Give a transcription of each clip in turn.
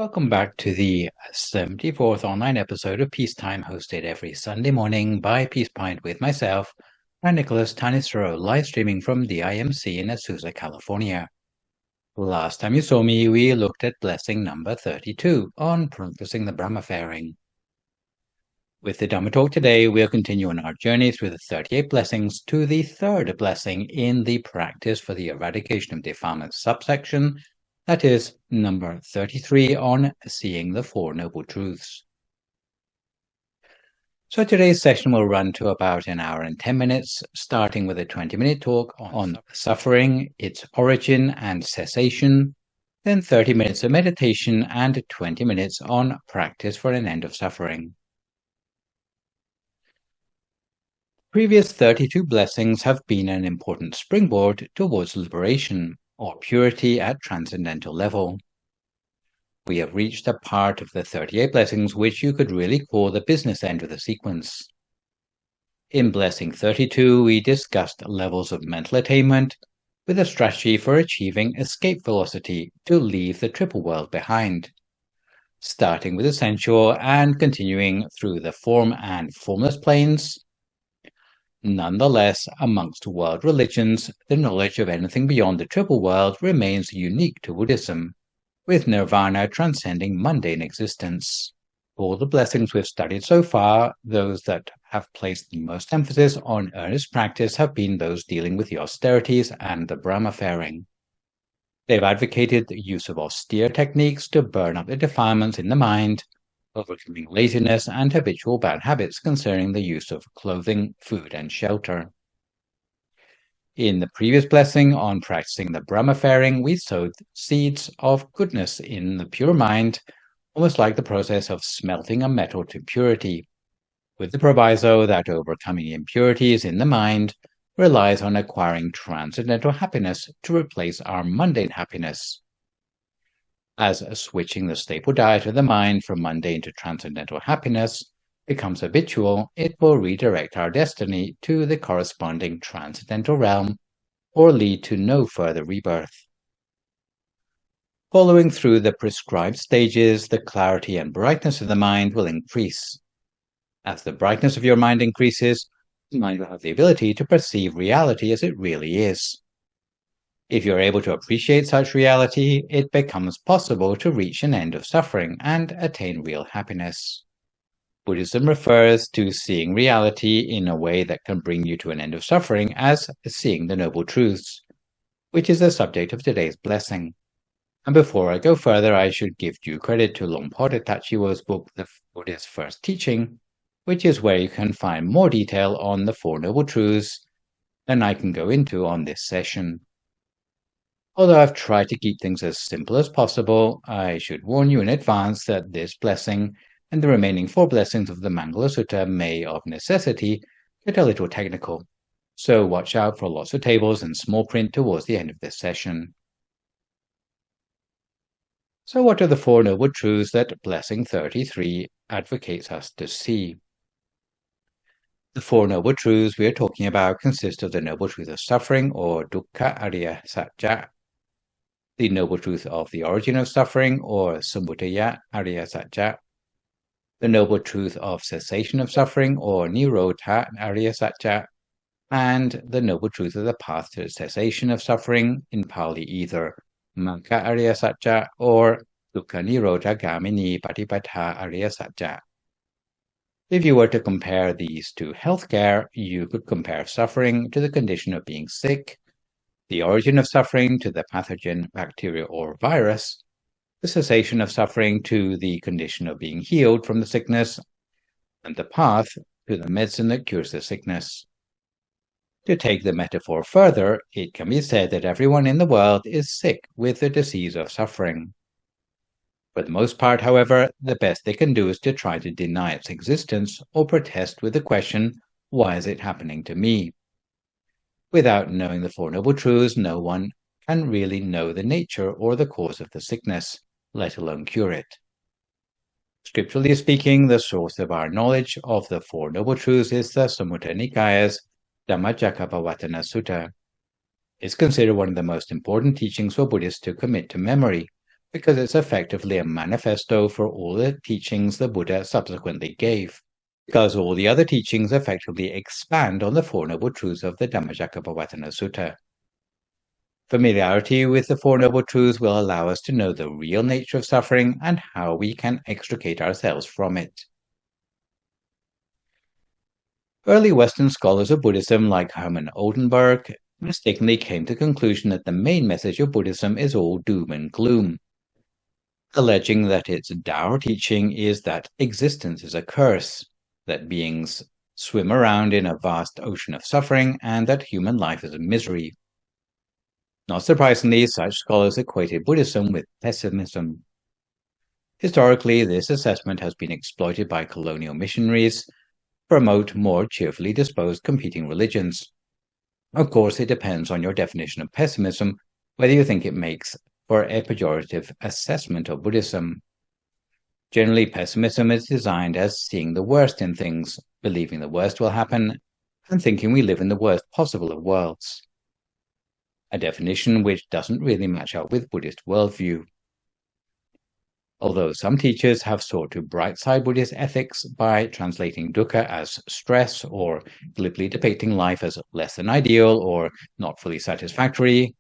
Welcome back to the 74th online episode of Peacetime, hosted every Sunday morning by Peace Pint with myself, Phra Nicholas Thanissaro, live streaming from the DIMC in Azusa, California. Last time you saw me, we looked at blessing number 32 on practicing the Brahma fairing. With the Dhamma talk today, we'll continue on our journey through the 38 blessings to the third blessing in the practice for the eradication of defilement subsection. That is number 33 on seeing the Four Noble Truths. So today's session will run to about an hour and 10 minutes, starting with a 20-minute talk on suffering, its origin and cessation, then 30 minutes of meditation and 20 minutes on practice for an end of suffering. Previous 32 blessings have been an important springboard towards liberation, or purity at transcendental level. We have reached a part of the 38 blessings which you could really call the business end of the sequence. In blessing 32, we discussed levels of mental attainment with a strategy for achieving escape velocity to leave the triple world behind, starting with essential and continuing through the form and formless planes. Nonetheless, amongst world religions, the knowledge of anything beyond the triple world remains unique to Buddhism, with nirvana transcending mundane existence. All the blessings we've studied so far, those that have placed the most emphasis on earnest practice have been those dealing with the austerities and the Brahma fairing. They've advocated the use of austere techniques to burn up the defilements in the mind, overcoming laziness and habitual bad habits concerning the use of clothing, food, and shelter. In the previous blessing on practicing the Brahma fairing, we sowed seeds of goodness in the pure mind, almost like the process of smelting a metal to purity, with the proviso that overcoming impurities in the mind relies on acquiring transcendental happiness to replace our mundane happiness. As switching the staple diet of the mind from mundane to transcendental happiness becomes habitual, it will redirect our destiny to the corresponding transcendental realm or lead to no further rebirth. Following through the prescribed stages, the clarity and brightness of the mind will increase. As the brightness of your mind increases, the mind will have the ability to perceive reality as it really is. If you're able to appreciate such reality, it becomes possible to reach an end of suffering and attain real happiness. Buddhism refers to seeing reality in a way that can bring you to an end of suffering as seeing the Noble Truths, which is the subject of today's blessing. And before I go further, I should give due credit to Longpo Tachiwo's book, The Buddhist First Teaching, which is where you can find more detail on the Four Noble Truths than I can go into on this session. Although I've tried to keep things as simple as possible, I should warn you in advance that this blessing and the remaining 4 blessings of the Mangala Sutta may, of necessity, get a little technical, so watch out for lots of tables and small print towards the end of this session. So what are the 4 Noble Truths that blessing 33 advocates us to see? The 4 Noble Truths we are talking about consist of the Noble Truth of Suffering, or Dukkha Ariya Satya, the Noble Truth of the Origin of Suffering, or Samudaya Ariya Satya, the Noble Truth of Cessation of Suffering, or Nirodha Ariya Satya, and the Noble Truth of the Path to Cessation of Suffering, in Pali either Magga Ariya Satya or Dukkha Nirodha Gamini Patipatha Ariya Satya. If you were to compare these to healthcare, you could compare suffering to the condition of being sick, the origin of suffering to the pathogen, bacteria, or virus, the cessation of suffering to the condition of being healed from the sickness, and the path to the medicine that cures the sickness. To take the metaphor further, it can be said that everyone in the world is sick with the disease of suffering. For the most part, however, the best they can do is to try to deny its existence or protest with the question, why is it happening to me? Without knowing the Four Noble Truths, no one can really know the nature or the cause of the sickness, let alone cure it. Scripturally speaking, the source of our knowledge of the Four Noble Truths is the Samutta Nikaya's Dhammacakkappavattana Sutta. It's considered one of the most important teachings for Buddhists to commit to memory, because it's effectively a manifesto for all the teachings the Buddha subsequently gave, because all the other teachings effectively expand on the Four Noble Truths of the Dhammacakkappavattana Sutta. Familiarity with the Four Noble Truths will allow us to know the real nature of suffering and how we can extricate ourselves from it. Early Western scholars of Buddhism, like Herman Oldenburg, mistakenly came to the conclusion that the main message of Buddhism is all doom and gloom, alleging that its Tao teaching is that existence is a curse, that beings swim around in a vast ocean of suffering, and that human life is a misery. Not surprisingly, such scholars equated Buddhism with pessimism. Historically, this assessment has been exploited by colonial missionaries to promote more cheerfully disposed competing religions. Of course, it depends on your definition of pessimism, whether you think it makes for a pejorative assessment of Buddhism. Generally, pessimism is designed as seeing the worst in things, believing the worst will happen, and thinking we live in the worst possible of worlds. A definition which doesn't really match up with Buddhist worldview. Although some teachers have sought to bright-side Buddhist ethics by translating dukkha as stress or glibly depicting life as less than ideal or not fully satisfactory,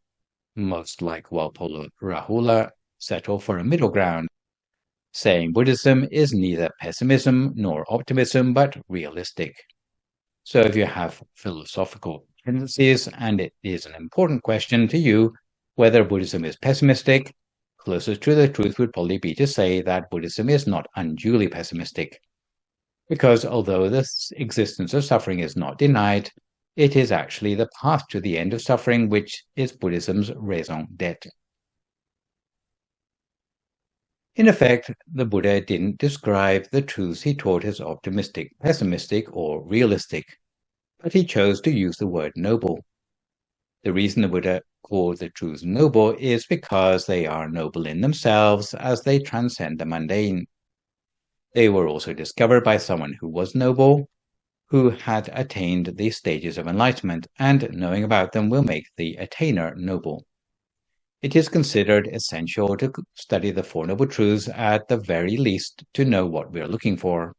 most like Walpola Rahula settle for a middle ground, saying Buddhism is neither pessimism nor optimism but realistic. So if you have philosophical tendencies and it is an important question to you whether Buddhism is pessimistic, closest to the truth would probably be to say that Buddhism is not unduly pessimistic, because although the existence of suffering is not denied, it is actually the path to the end of suffering which is Buddhism's raison d'être. In effect, the Buddha didn't describe the truths he taught as optimistic, pessimistic, or realistic, but he chose to use the word noble. The reason the Buddha called the truths noble is because they are noble in themselves as they transcend the mundane. They were also discovered by someone who was noble, who had attained the stages of enlightenment, and knowing about them will make the attainer noble. It is considered essential to study the Four Noble Truths at the very least to know what we are looking for.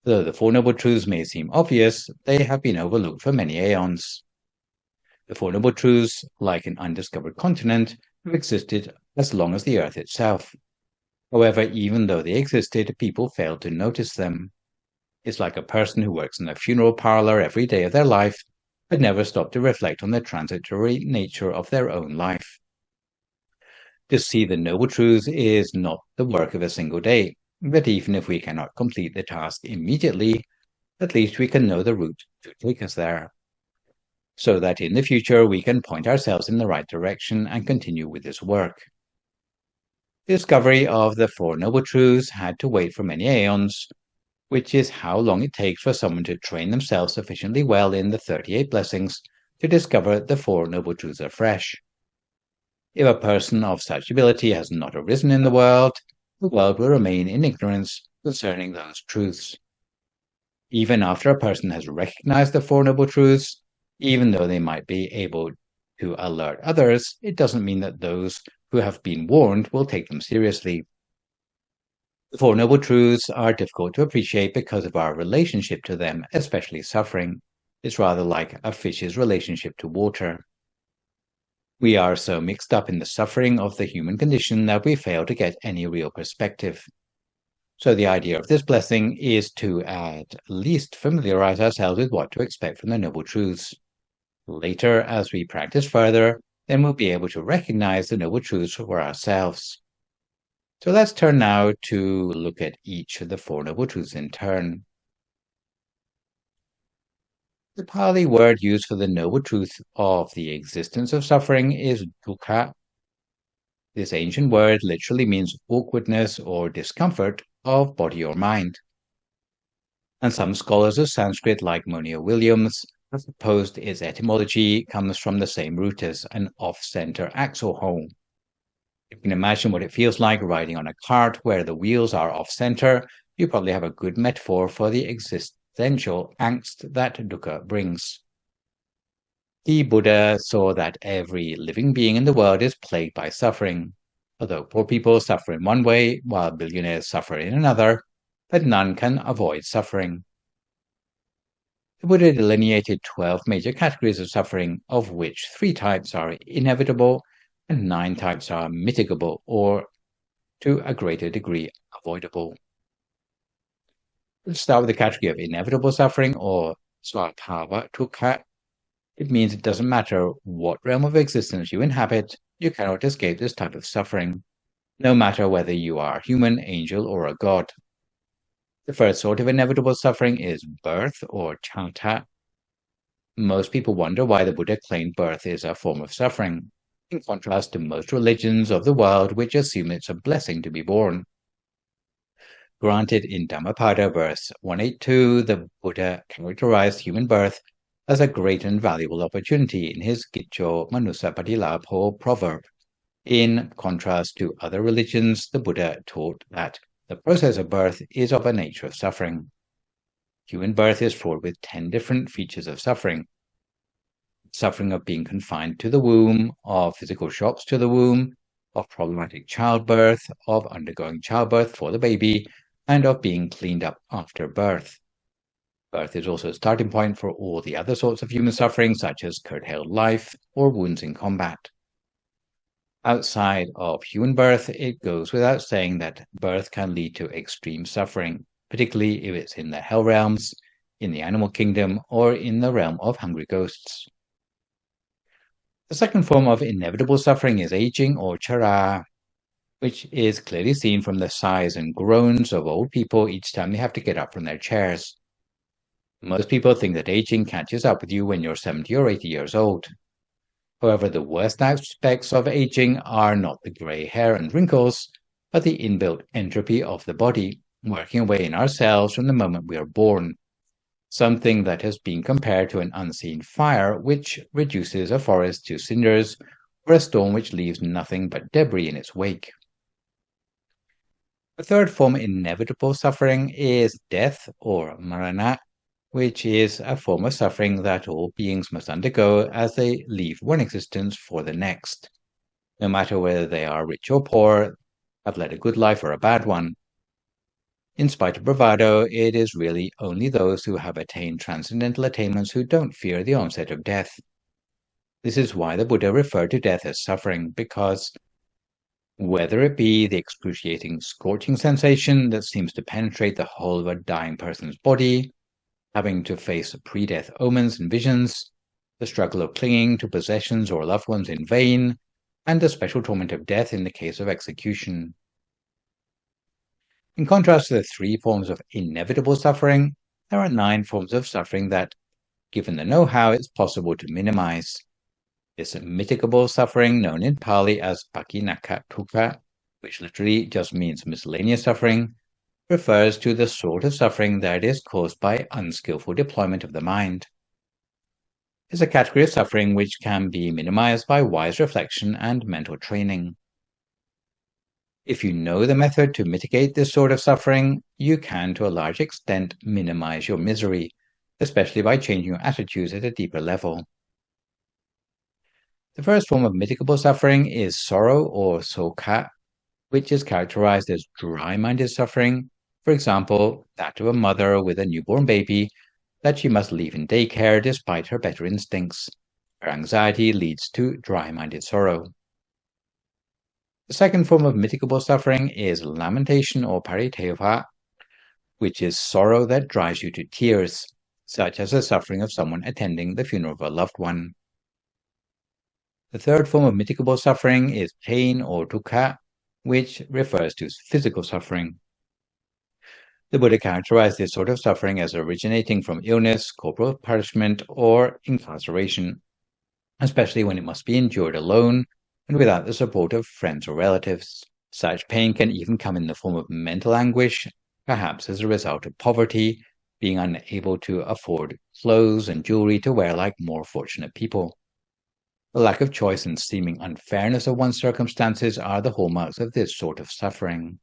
Though the Four Noble Truths may seem obvious, they have been overlooked for many aeons. The Four Noble Truths, like an undiscovered continent, have existed as long as the earth itself. However, even though they existed, people failed to notice them. It's like a person who works in a funeral parlor every day of their life, but never stopped to reflect on the transitory nature of their own life. To see the Noble Truths is not the work of a single day, but even if we cannot complete the task immediately, at least we can know the route to take us there, so that in the future we can point ourselves in the right direction and continue with this work. The discovery of the Four Noble Truths had to wait for many aeons, which is how long it takes for someone to train themselves sufficiently well in the 38 blessings to discover the Four Noble Truths afresh. If a person of such ability has not arisen in the world will remain in ignorance concerning those truths. Even after a person has recognized the Four Noble Truths, even though they might be able to alert others, it doesn't mean that those who have been warned will take them seriously. The Four Noble Truths are difficult to appreciate because of our relationship to them, especially suffering. It's rather like a fish's relationship to water. We are so mixed up in the suffering of the human condition that we fail to get any real perspective. So the idea of this blessing is to at least familiarize ourselves with what to expect from the Noble Truths. Later, as we practice further, then we'll be able to recognize the Noble Truths for ourselves. So let's turn now to look at each of the Four Noble Truths in turn. The Pali word used for the noble truth of the existence of suffering is dukkha. This ancient word literally means awkwardness or discomfort of body or mind. And some scholars of Sanskrit, like Monier Williams, have proposed its etymology comes from the same root as an off-center axle hole. You can imagine what it feels like riding on a cart where the wheels are off-center. You probably have a good metaphor for the existential angst that dukkha brings. The Buddha saw that every living being in the world is plagued by suffering, although poor people suffer in one way while billionaires suffer in another, but none can avoid suffering. The Buddha delineated 12 major categories of suffering, of which 3 types are inevitable and 9 types are mitigable, or to a greater degree avoidable. Let's start with the category of inevitable suffering, or swabhava dukkha. It means it doesn't matter what realm of existence you inhabit, you cannot escape this type of suffering, no matter whether you are a human, angel, or a god. The first sort of inevitable suffering is birth, or chata. Most people wonder why the Buddha claimed birth is a form of suffering, in contrast to most religions of the world which assume it's a blessing to be born. Granted, in Dhammapada verse 182, the Buddha characterized human birth as a great and valuable opportunity in his Giccho Manusapatilabho proverb. In contrast to other religions, the Buddha taught that the process of birth is of a nature of suffering. Human birth is fraught with 10 different features of suffering. Suffering of being confined to the womb, of physical shocks to the womb, of problematic childbirth, of undergoing childbirth for the baby, and of being cleaned up after birth. Birth is also a starting point for all the other sorts of human suffering, such as curtailed life or wounds in combat. Outside of human birth, it goes without saying that birth can lead to extreme suffering, particularly if it's in the hell realms, in the animal kingdom, or in the realm of hungry ghosts. The second form of inevitable suffering is aging, or chara, which is clearly seen from the sighs and groans of old people each time they have to get up from their chairs. Most people think that aging catches up with you when you're 70 or 80 years old. However, the worst aspects of aging are not the grey hair and wrinkles, but the inbuilt entropy of the body, working away in ourselves from the moment we are born, something that has been compared to an unseen fire which reduces a forest to cinders, or a storm which leaves nothing but debris in its wake. The third form of inevitable suffering is death, or marana, which is a form of suffering that all beings must undergo as they leave one existence for the next, no matter whether they are rich or poor, have led a good life or a bad one. In spite of bravado, it is really only those who have attained transcendental attainments who don't fear the onset of death. This is why the Buddha referred to death as suffering, because whether it be the excruciating scorching sensation that seems to penetrate the whole of a dying person's body, having to face pre-death omens and visions, the struggle of clinging to possessions or loved ones in vain, and the special torment of death in the case of execution. In contrast to the 3 forms of inevitable suffering, there are 9 forms of suffering that, given the know-how, it's possible to minimize. This mitigable suffering, known in Pali as Pakinaka-tukkha, which literally just means miscellaneous suffering, refers to the sort of suffering that is caused by unskillful deployment of the mind. It is a category of suffering which can be minimized by wise reflection and mental training. If you know the method to mitigate this sort of suffering, you can, to a large extent, minimize your misery, especially by changing your attitudes at a deeper level. The first form of mitigable suffering is sorrow, or sokha, which is characterized as dry-minded suffering, for example, that of a mother with a newborn baby that she must leave in daycare despite her better instincts. Her anxiety leads to dry-minded sorrow. The second form of mitigable suffering is lamentation, or pariteva, which is sorrow that drives you to tears, such as the suffering of someone attending the funeral of a loved one. The third form of mitigable suffering is pain, or dukkha, which refers to physical suffering. The Buddha characterized this sort of suffering as originating from illness, corporal punishment, or incarceration, especially when it must be endured alone and without the support of friends or relatives. Such pain can even come in the form of mental anguish, perhaps as a result of poverty, being unable to afford clothes and jewelry to wear like more fortunate people. The lack of choice and seeming unfairness of one's circumstances are the hallmarks of this sort of suffering.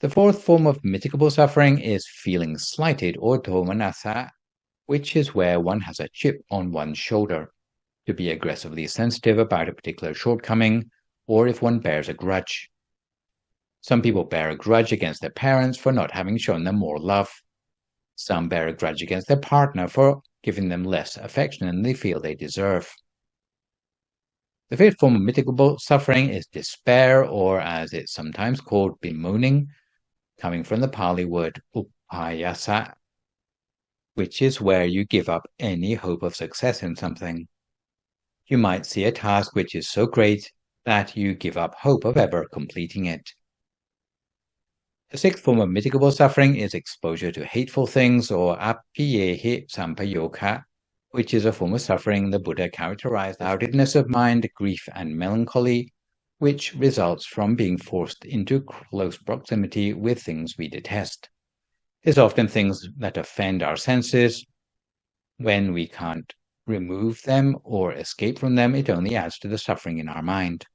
The fourth form of mitigable suffering is feeling slighted, or domanassa, which is where one has a chip on one's shoulder. To be aggressively sensitive about a particular shortcoming, or if one bears a grudge. Some people bear a grudge against their parents for not having shown them more love. Some bear a grudge against their partner for giving them less affection than they feel they deserve. The fifth form of mitigable suffering is despair, or as it's sometimes called, bemoaning, coming from the Pali word upayasa, which is where you give up any hope of success in something. You might see a task which is so great that you give up hope of ever completing it. The sixth form of mitigable suffering is exposure to hateful things, or appiyehi sampayoga, which is a form of suffering the Buddha characterized as cloudedness of mind, grief, and melancholy, which results from being forced into close proximity with things we detest. It's often things that offend our senses. When we can't remove them or escape from them, it only adds to the suffering in our mind.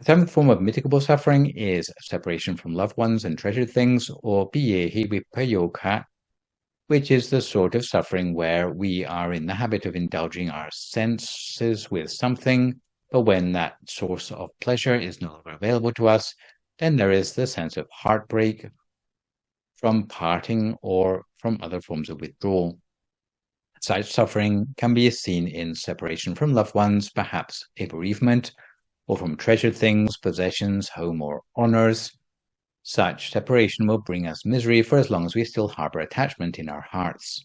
The seventh form of mitigable suffering is separation from loved ones and treasured things, or piyehi vipayoga, which is the sort of suffering where we are in the habit of indulging our senses with something, but when that source of pleasure is no longer available to us, then there is the sense of heartbreak from parting or from other forms of withdrawal. Such suffering can be seen in separation from loved ones, perhaps a bereavement, or from treasured things, possessions, home, or honors. Such separation will bring us misery for as long as we still harbor attachment in our hearts.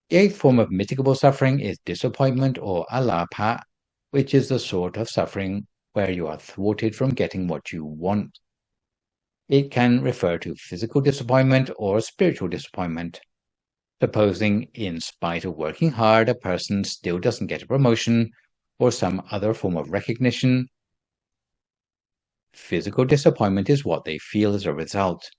The eighth form of mitigable suffering is disappointment, or alapa, which is the sort of suffering where you are thwarted from getting what you want. It can refer to physical disappointment or spiritual disappointment. Supposing, in spite of working hard, a person still doesn't get a promotion or some other form of recognition, physical disappointment is what they feel as a result.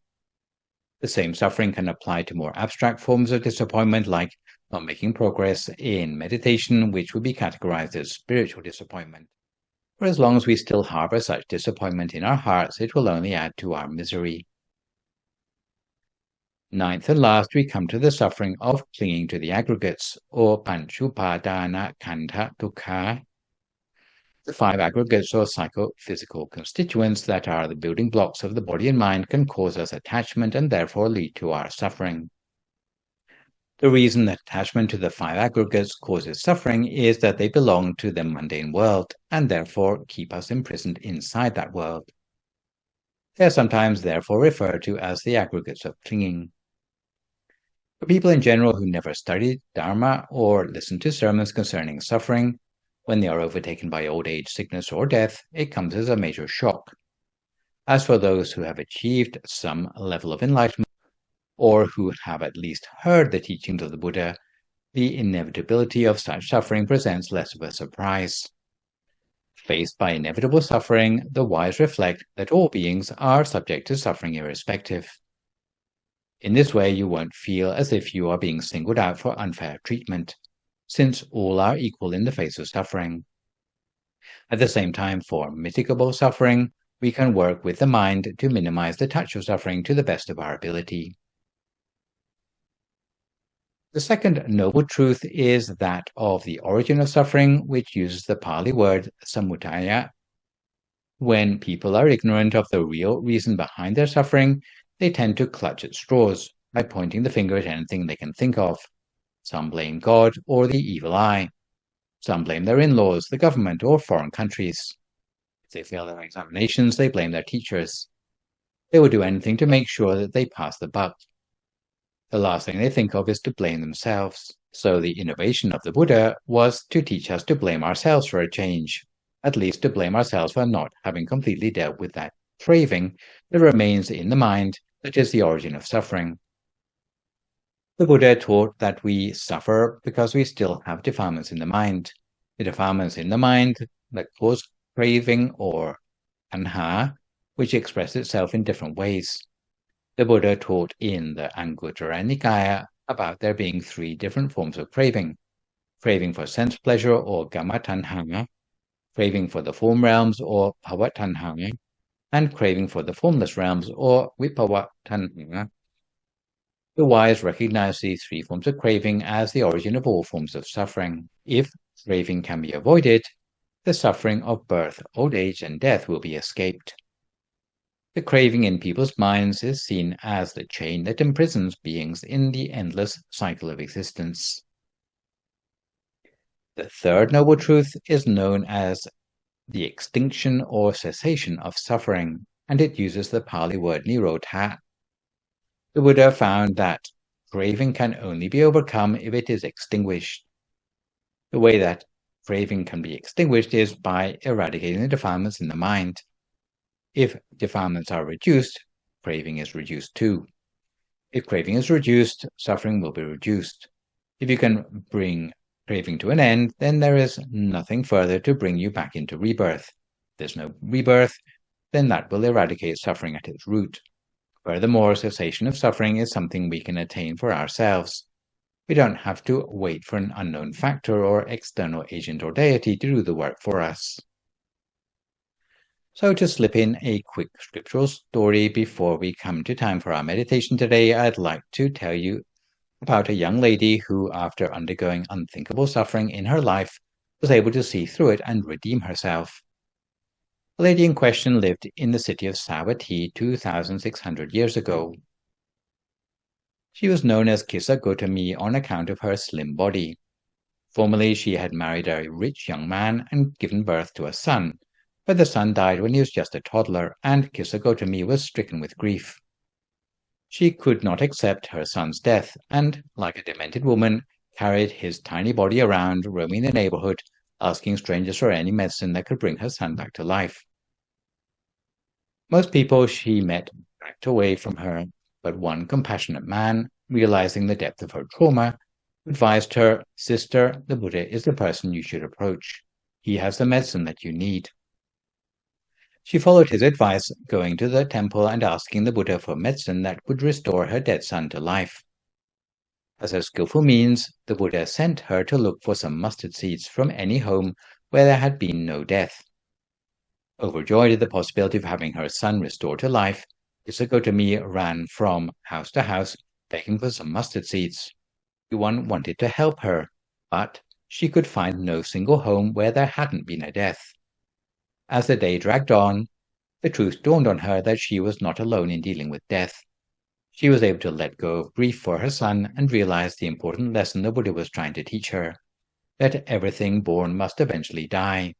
The same suffering can apply to more abstract forms of disappointment, like not making progress in meditation, which would be categorized as spiritual disappointment. For as long as we still harbor such disappointment in our hearts, it will only add to our misery. Ninth and last, we come to the suffering of clinging to the aggregates, or panchupadana khandha dukkha, the five aggregates or psychophysical constituents that are the building blocks of the body and mind can cause us attachment and therefore lead to our suffering. The reason that attachment to the five aggregates causes suffering is that they belong to the mundane world and therefore keep us imprisoned inside that world. They are sometimes therefore referred to as the aggregates of clinging. For people in general who never studied Dhamma or listened to sermons concerning suffering, when they are overtaken by old age, sickness, or death, it comes as a major shock. As for those who have achieved some level of enlightenment, or who have at least heard the teachings of the Buddha, the inevitability of such suffering presents less of a surprise. Faced by inevitable suffering, the wise reflect that all beings are subject to suffering irrespective. In this way, you won't feel as if you are being singled out for unfair treatment, since all are equal in the face of suffering. At the same time, for mitigable suffering, we can work with the mind to minimize the touch of suffering to the best of our ability. The second noble truth is that of the origin of suffering, which uses the Pali word samudaya. When people are ignorant of the real reason behind their suffering, they tend to clutch at straws by pointing the finger at anything they can think of. Some blame God or the evil eye. Some blame their in-laws, the government, or foreign countries. If they fail their examinations, they blame their teachers. They will do anything to make sure that they pass the buck. The last thing they think of is to blame themselves. So the innovation of the Buddha was to teach us to blame ourselves for a change, at least to blame ourselves for not having completely dealt with that craving that remains in the mind that is the origin of suffering. The Buddha taught that we suffer because we still have defilements in the mind. The defilements in the mind that cause craving or tanha, which express itself in different ways. The Buddha taught in the Anguttara Nikaya about there being three different forms of craving. Craving for sense pleasure or Gama tanha, craving for the form realms or Bhava tanha, and craving for the formless realms or Vibhava tanha. The wise recognize these three forms of craving as the origin of all forms of suffering. If craving can be avoided, the suffering of birth, old age, and death will be escaped. The craving in people's minds is seen as the chain that imprisons beings in the endless cycle of existence. The third noble truth is known as the extinction or cessation of suffering, and it uses the Pali word nirotha. The Buddha found that craving can only be overcome if it is extinguished. The way that craving can be extinguished is by eradicating the defilements in the mind. If defilements are reduced, craving is reduced too. If craving is reduced, suffering will be reduced. If you can bring craving to an end, then there is nothing further to bring you back into rebirth. If there's no rebirth, then that will eradicate suffering at its root. Furthermore, cessation of suffering is something we can attain for ourselves. We don't have to wait for an unknown factor or external agent or deity to do the work for us. So to slip in a quick scriptural story before we come to time for our meditation today, I'd like to tell you about a young lady who, after undergoing unthinkable suffering in her life, was able to see through it and redeem herself. The lady in question lived in the city of Savatthi 2,600 years ago. She was known as Kisāgotamī on account of her slim body. Formerly, she had married a rich young man and given birth to a son, but the son died when he was just a toddler, and Kisāgotamī was stricken with grief. She could not accept her son's death, and, like a demented woman, carried his tiny body around, roaming the neighborhood, asking strangers for any medicine that could bring her son back to life. Most people she met backed away from her, but one compassionate man, realizing the depth of her trauma, advised her, "Sister, the Buddha is the person you should approach. He has the medicine that you need." She followed his advice, going to the temple and asking the Buddha for medicine that would restore her dead son to life. As a skillful means, the Buddha sent her to look for some mustard seeds from any home where there had been no death. Overjoyed at the possibility of having her son restored to life, Kisāgotamī ran from house to house, begging for some mustard seeds. Everyone wanted to help her, but she could find no single home where there hadn't been a death. As the day dragged on, the truth dawned on her that she was not alone in dealing with death. She was able to let go of grief for her son and realize the important lesson the Buddha was trying to teach her, that everything born must eventually die.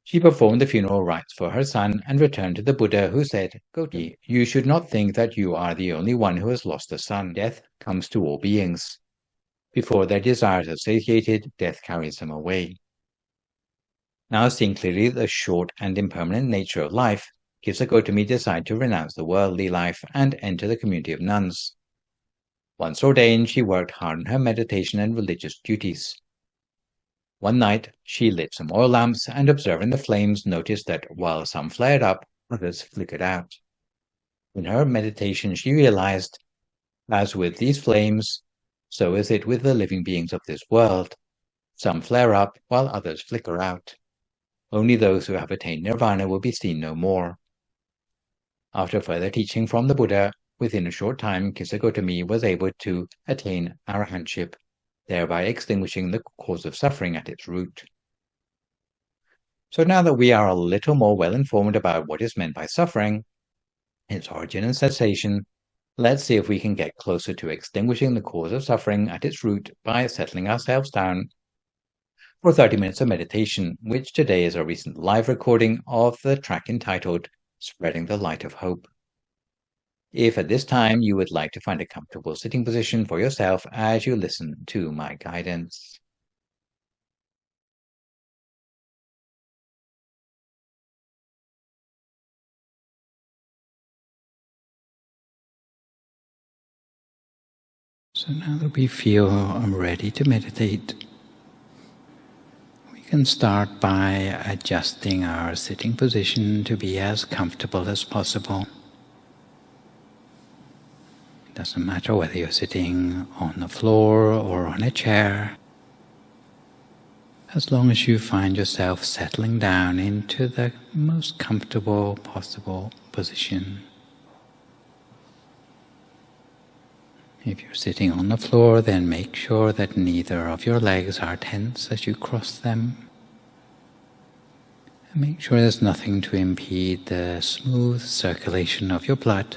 She performed the funeral rites for her son and returned to the Buddha, who said, "Goti, you should not think that you are the only one who has lost a son. Death comes to all beings. Before their desires are satiated, death carries them away." Now seeing clearly the short and impermanent nature of life, Kisāgotamī decided to renounce the worldly life and enter the community of nuns. Once ordained, she worked hard on her meditation and religious duties. One night, she lit some oil lamps and, observing the flames, noticed that while some flared up, others flickered out. In her meditation, she realized, as with these flames, so is it with the living beings of this world. Some flare up while others flicker out. Only those who have attained nirvana will be seen no more. After further teaching from the Buddha, within a short time, Kisāgotamī was able to attain arahantship, thereby extinguishing the cause of suffering at its root. So now that we are a little more well-informed about what is meant by suffering, its origin and cessation, let's see if we can get closer to extinguishing the cause of suffering at its root by settling ourselves down for 30 minutes of meditation, which today is a recent live recording of the track entitled Spreading the Light of Hope. If at this time you would like to find a comfortable sitting position for yourself as you listen to my guidance. So now that we feel ready to meditate, we can start by adjusting our sitting position to be as comfortable as possible. It doesn't matter whether you're sitting on the floor or on a chair, as long as you find yourself settling down into the most comfortable possible position. If you're sitting on the floor, then make sure that neither of your legs are tense as you cross them. Make sure there's nothing to impede the smooth circulation of your blood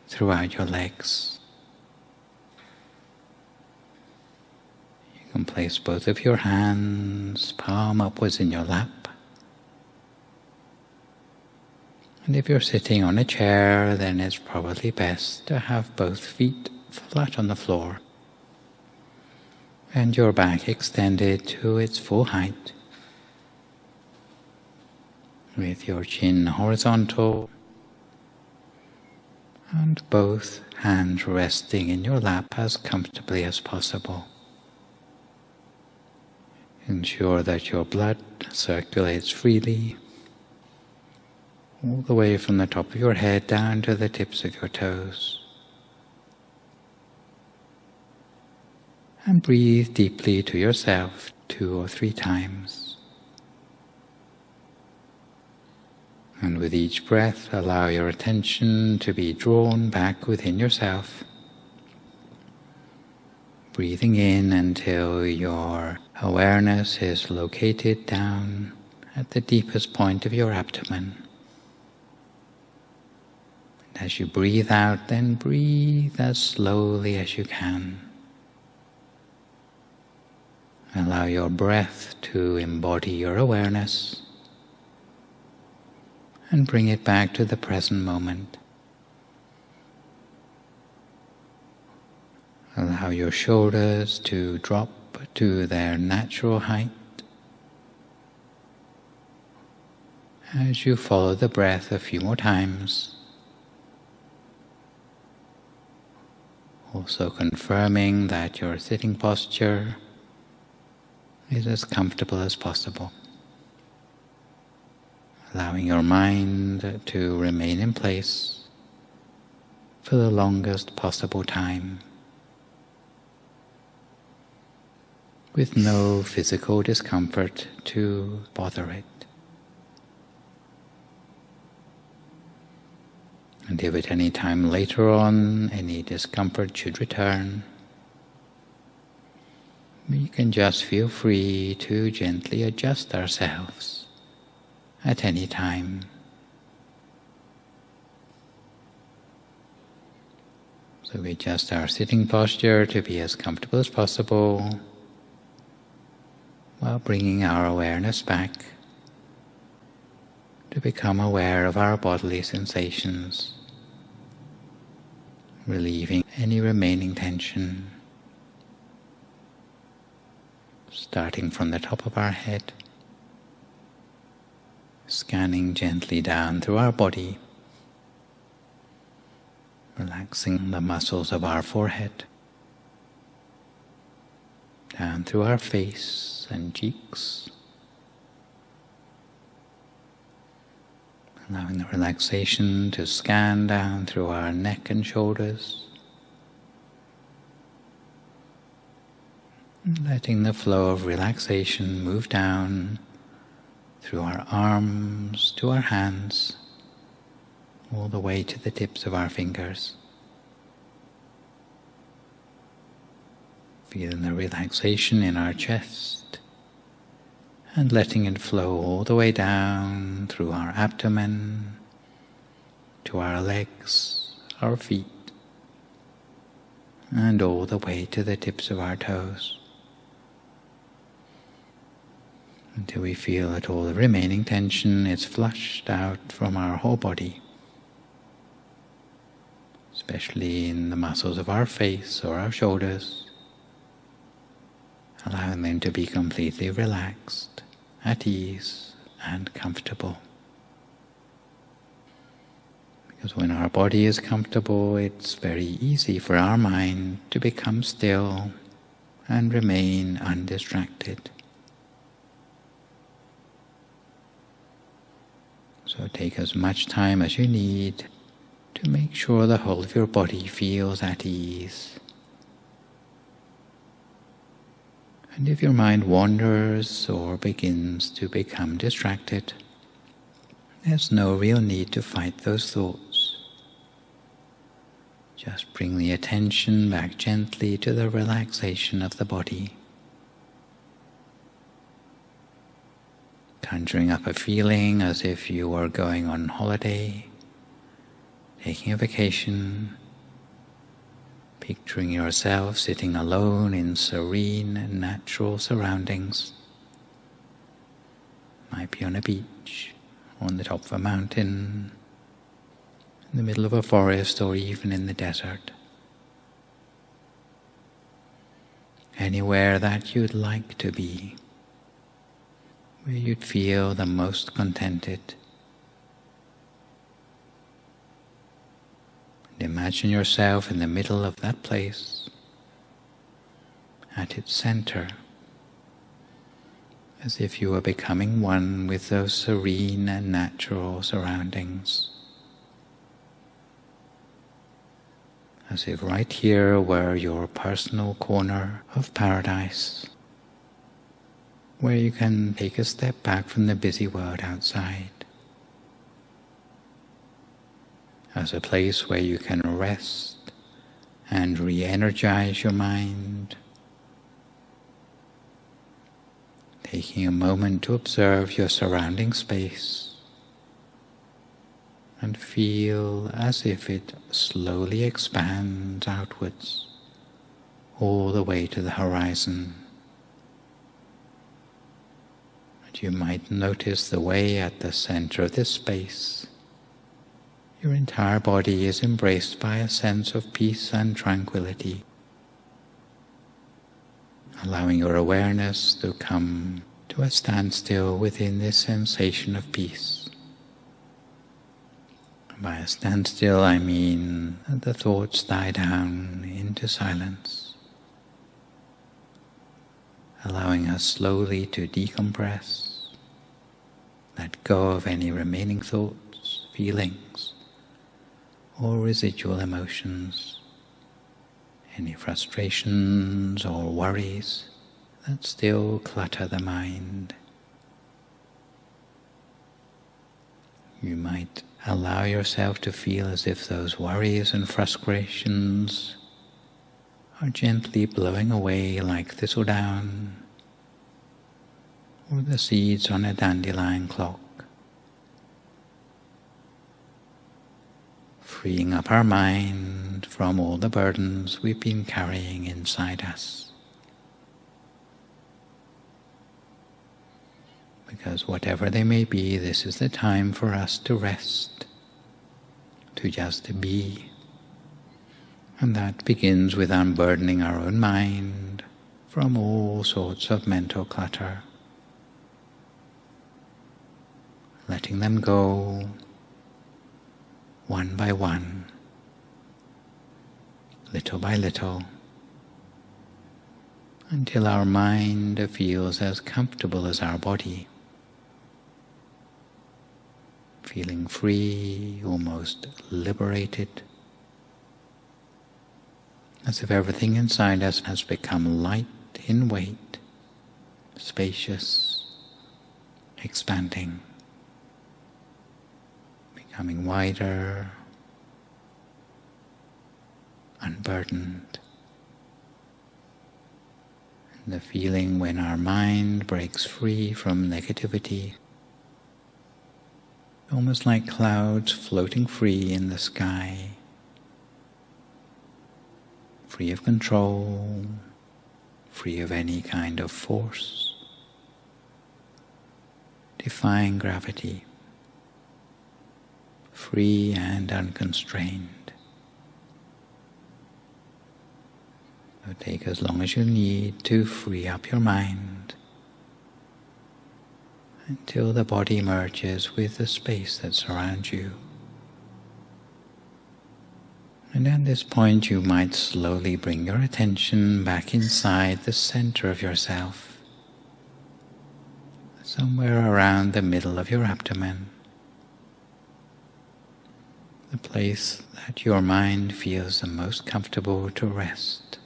throughout your legs. You can place both of your hands palm upwards in your lap. And if you're sitting on a chair, then it's probably best to have both feet flat on the floor and your back extended to its full height, with your chin horizontal and both hands resting in your lap as comfortably as possible. Ensure that your blood circulates freely all the way from the top of your head down to the tips of your toes. And breathe deeply to yourself 2 or 3 times. And with each breath, allow your attention to be drawn back within yourself, breathing in until your awareness is located down at the deepest point of your abdomen. And as you breathe out, then breathe as slowly as you can. Allow your breath to embody your awareness and bring it back to the present moment. Allow your shoulders to drop to their natural height as you follow the breath a few more times. Also confirming that your sitting posture is as comfortable as possible. Allowing your mind to remain in place for the longest possible time, with no physical discomfort to bother it. And if at any time later on any discomfort should return, we can just feel free to gently adjust ourselves at any time. So we adjust our sitting posture to be as comfortable as possible, while bringing our awareness back to become aware of our bodily sensations, relieving any remaining tension, starting from the top of our head, scanning gently down through our body, relaxing the muscles of our forehead, down through our face and cheeks, allowing the relaxation to scan down through our neck and shoulders, and letting the flow of relaxation move down through our arms to our hands, all the way to the tips of our fingers. Feeling the relaxation in our chest and letting it flow all the way down through our abdomen to our legs, our feet, and all the way to the tips of our toes, until we feel that all the remaining tension is flushed out from our whole body, especially in the muscles of our face or our shoulders, allowing them to be completely relaxed, at ease and comfortable. Because when our body is comfortable, it's very easy for our mind to become still and remain undistracted. So take as much time as you need to make sure the whole of your body feels at ease. And if your mind wanders or begins to become distracted, there's no real need to fight those thoughts. Just bring the attention back gently to the relaxation of the body. conjuring up a feeling as if you were going on holiday, taking a vacation, picturing yourself sitting alone in serene, natural surroundings. Might be on a beach, on the top of a mountain, in the middle of a forest, or even in the desert. Anywhere that you'd like to be, where you'd feel the most contented. And imagine yourself in the middle of that place, at its center, as if you were becoming one with those serene and natural surroundings. As if right here were your personal corner of paradise, where you can take a step back from the busy world outside, as a place where you can rest and re-energize your mind, taking a moment to observe your surrounding space and feel as if it slowly expands outwards all the way to the horizon. And you might notice the way at the center of this space your entire body is embraced by a sense of peace and tranquility, allowing your awareness to come to a standstill within this sensation of peace. By a standstill, I mean that the thoughts die down into silence, allowing us slowly to decompress, let go of any remaining thoughts, feelings, or residual emotions, any frustrations or worries that still clutter the mind. You might allow yourself to feel as if those worries and frustrations are gently blowing away like thistledown or the seeds on a dandelion clock, freeing up our mind from all the burdens we've been carrying inside us. Because whatever they may be, this is the time for us to rest, to just be. And that begins with unburdening our own mind from all sorts of mental clutter, letting them go one by one, little by little, until our mind feels as comfortable as our body, feeling free, almost liberated, as if everything inside us has become light in weight, spacious, expanding, becoming wider, unburdened. And the feeling when our mind breaks free from negativity, almost like clouds floating free in the sky, free of control, free of any kind of force, defying gravity, free and unconstrained. So take as long as you need to free up your mind until the body merges with the space that surrounds you. And at this point you might slowly bring your attention back inside the center of yourself, somewhere around the middle of your abdomen, the place that your mind feels the most comfortable to rest.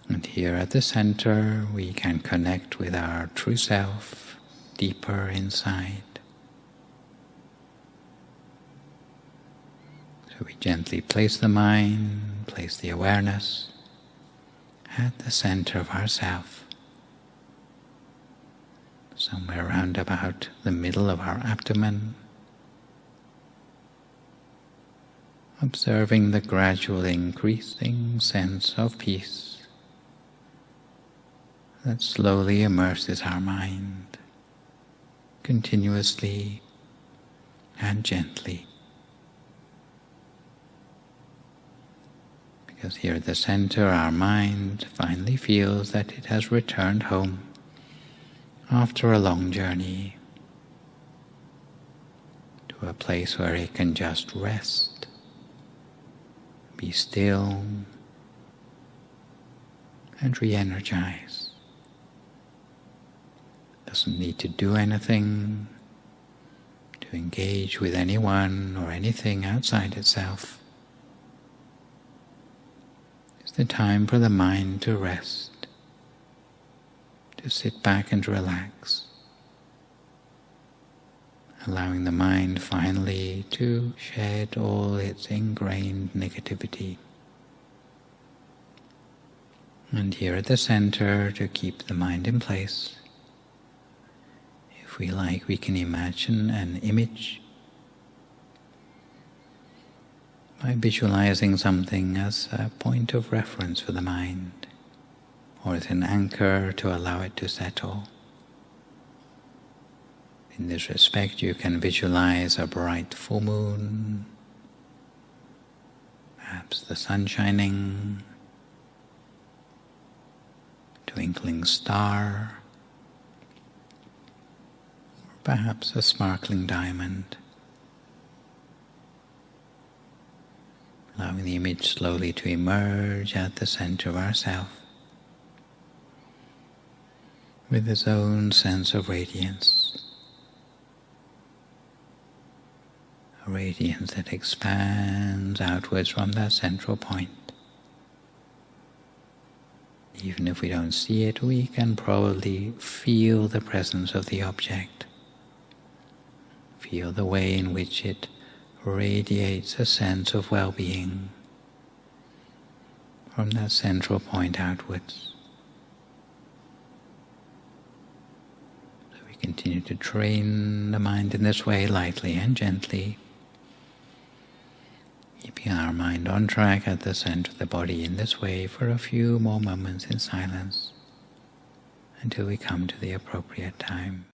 And here at the center we can connect with our true self deeper inside. So we gently place the mind, place the awareness at the center of ourself. somewhere around about the middle of our abdomen, observing the gradual increasing sense of peace that slowly immerses our mind, continuously and gently. Because here at the center, our mind finally feels that it has returned home after a long journey to a place where it can just rest, be still, and re-energize. Doesn't need to do anything, to engage with anyone or anything outside itself. It's the time for the mind to rest, to sit back and relax, allowing the mind finally to shed all its ingrained negativity. And here at the center, to keep the mind in place, if we like, we can imagine an image by visualizing something as a point of reference for the mind, or as an anchor to allow it to settle. In this respect, you can visualize a bright full moon, perhaps the sun shining, twinkling star, or perhaps a sparkling diamond. Allowing the image slowly to emerge at the center of ourself with its own sense of radiance. A radiance that expands outwards from that central point. Even if we don't see it, we can probably feel the presence of the object. Feel the way in which it radiates a sense of well-being from that central point outwards. So we continue to train the mind in this way, lightly and gently, keeping our mind on track at the center of the body in this way for a few more moments in silence until we come to the appropriate time.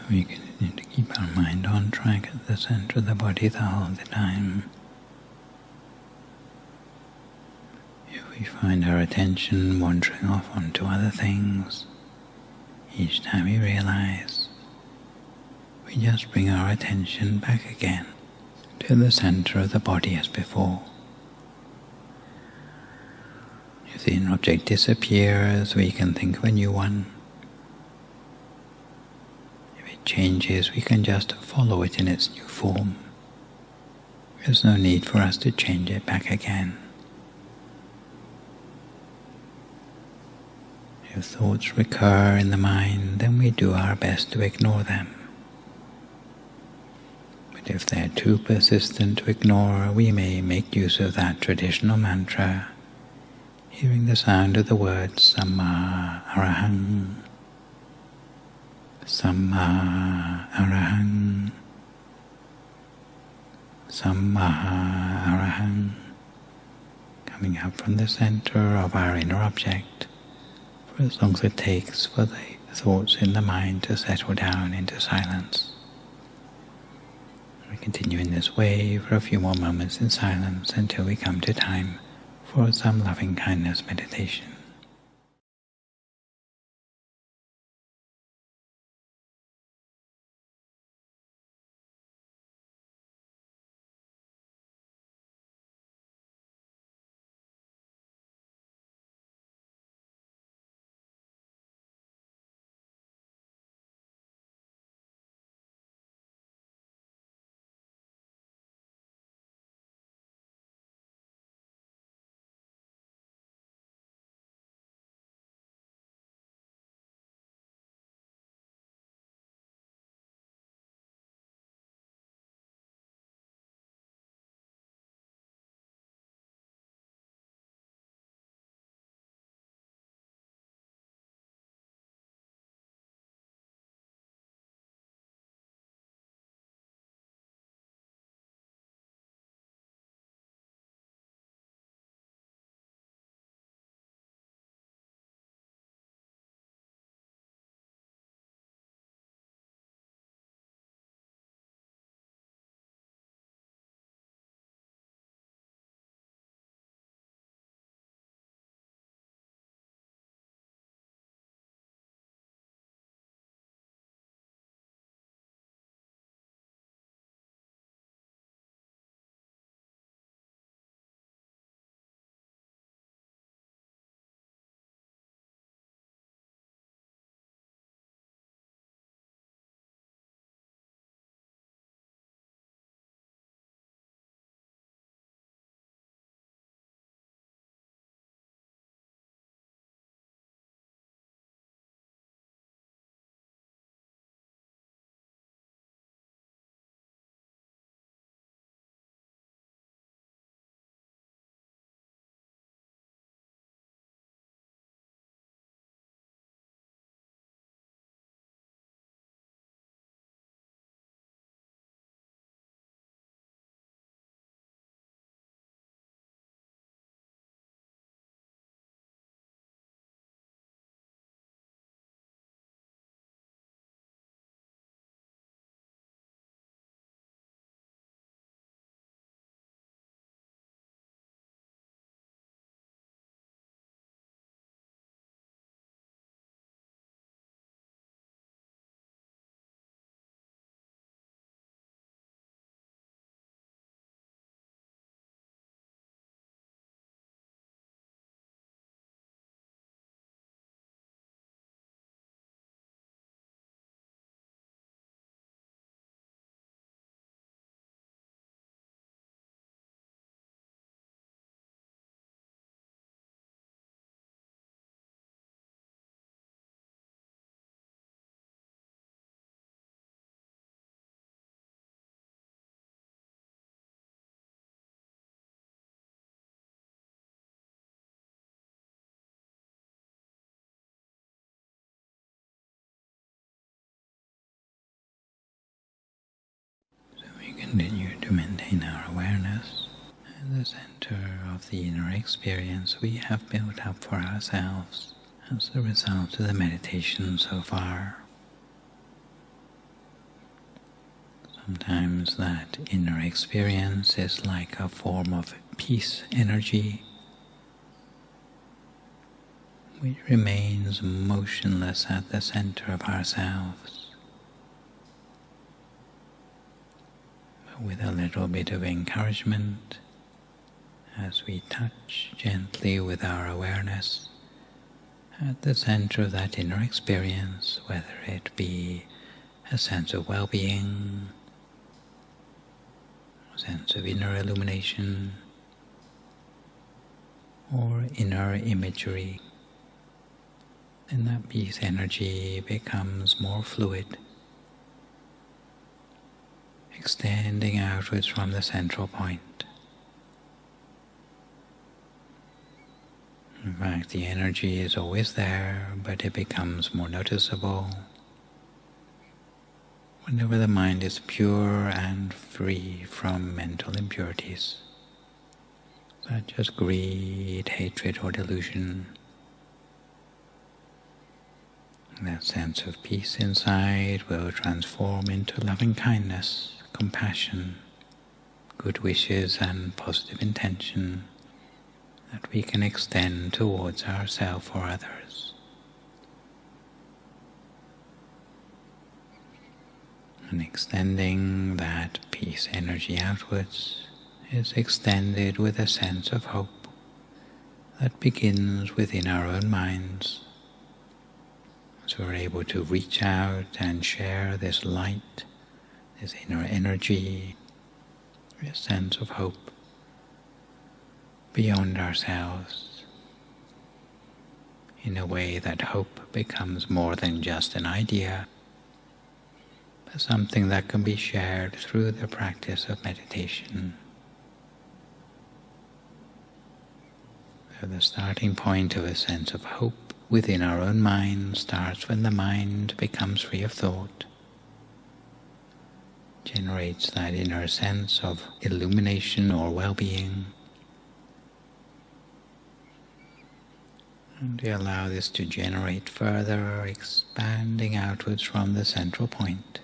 We continue to keep our mind on track at the center of the body the whole time. If we find our attention wandering off onto other things, each time we realize, we just bring our attention back again to the center of the body as before. If the inner object disappears, we can think of a new one. If it changes, we can just follow it in its new form. There's no need for us to change it back again. If thoughts recur in the mind, then we do our best to ignore them. But if they're too persistent to ignore, we may make use of that traditional mantra, hearing the sound of the words Samma Arahang, Samma Arahang, Samma Arahang, coming up from the center of our inner object, for as long as it takes for the thoughts in the mind to settle down into silence. We continue in this way for a few more moments in silence until we come to time for some loving-kindness meditation. Continue to maintain our awareness at the center of the inner experience we have built up for ourselves as a result of the meditation so far. Sometimes that inner experience is like a form of peace energy, which remains motionless at the center of ourselves. But with a little bit of encouragement, as we touch gently with our awareness at the center of that inner experience, whether it be a sense of well-being, a sense of inner illumination, or inner imagery, then that peace energy becomes more fluid, extending outwards from the central point. In fact, the energy is always there, but it becomes more noticeable whenever the mind is pure and free from mental impurities, such as greed, hatred, or delusion. That sense of peace inside will transform into loving kindness, compassion, good wishes, and positive intention that we can extend towards ourselves or others. And extending that peace energy outwards is extended with a sense of hope that begins within our own minds. So we're able to reach out and share this light, this inner energy, this sense of hope beyond ourselves, in a way that hope becomes more than just an idea, but something that can be shared through the practice of meditation. So the starting point of a sense of hope within our own mind starts when the mind becomes free of thought, generates that inner sense of illumination or well-being, and we allow this to generate further, expanding outwards from the central point,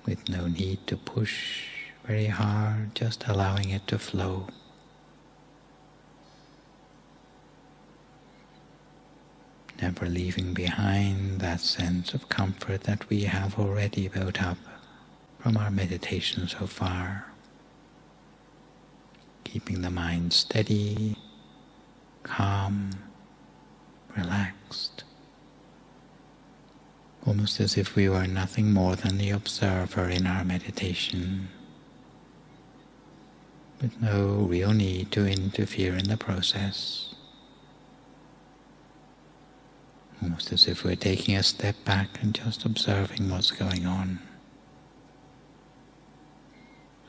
with no need to push very hard, just allowing it to flow. Never leaving behind that sense of comfort that we have already built up from our meditation so far. Keeping the mind steady, calm, relaxed, almost as if we were nothing more than the observer in our meditation, with no real need to interfere in the process. Almost as if we're taking a step back and just observing what's going on.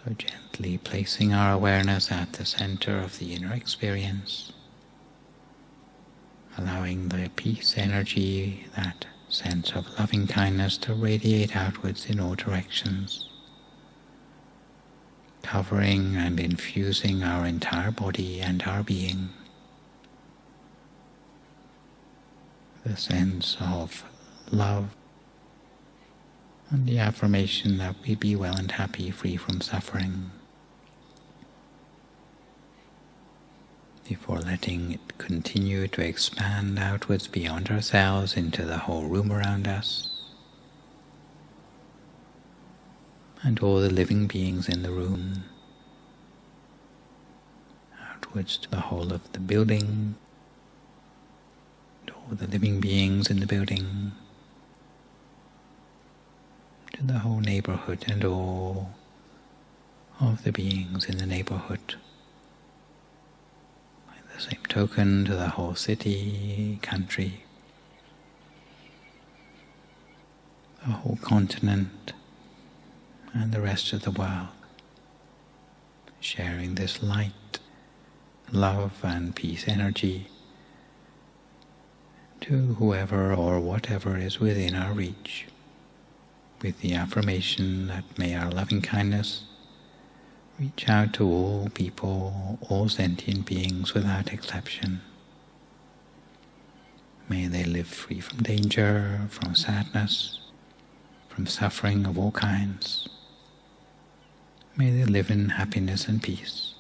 So gently placing our awareness at the center of the inner experience, allowing the peace energy, that sense of loving kindness, to radiate outwards in all directions, covering and infusing our entire body and our being. The sense of love and the affirmation that we be well and happy, free from suffering, before letting it continue to expand outwards beyond ourselves into the whole room around us and all the living beings in the room, outwards to the whole of the building, all the living beings in the building, to the whole neighborhood and all of the beings in the neighborhood. By the same token, to the whole city, country, the whole continent, and the rest of the world, sharing this light, love and peace energy to whoever or whatever is within our reach, with the affirmation that may our loving kindness reach out to all people, all sentient beings without exception. May they live free from danger, from sadness, from suffering of all kinds. May they live in happiness and peace.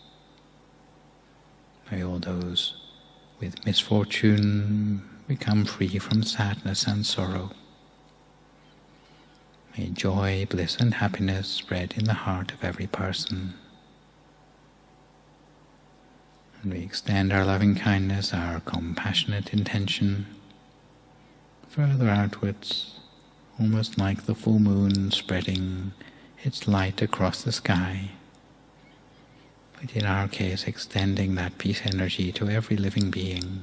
May all those with misfortune become free from sadness and sorrow. May joy, bliss and happiness spread in the heart of every person. And we extend our loving kindness, our compassionate intention, further outwards, almost like the full moon spreading its light across the sky, but in our case extending that peace energy to every living being,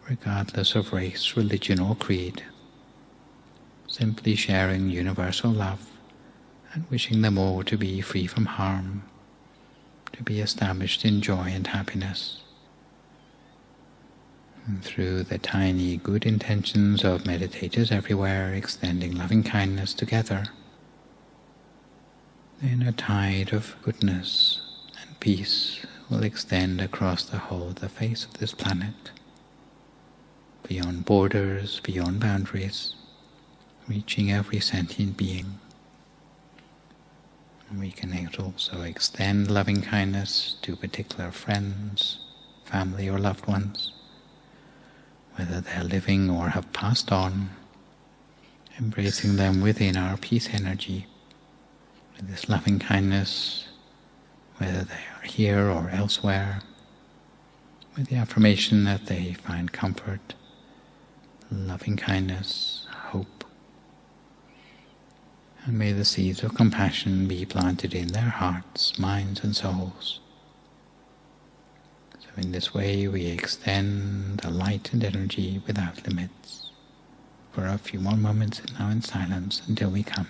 regardless of race, religion or creed, simply sharing universal love and wishing them all to be free from harm, to be established in joy and happiness. And through the tiny good intentions of meditators everywhere, extending loving kindness together, then a tide of goodness and peace will extend across the whole of the face of this planet, beyond borders, beyond boundaries, reaching every sentient being. And we can also extend loving kindness to particular friends, family or loved ones, whether they're living or have passed on, embracing them within our peace energy, with this loving kindness, whether they are here or elsewhere, with the affirmation that they find comfort, loving kindness, hope. And may the seeds of compassion be planted in their hearts, minds and souls. So in this way we extend the light and energy without limits for a few more moments now in silence until we come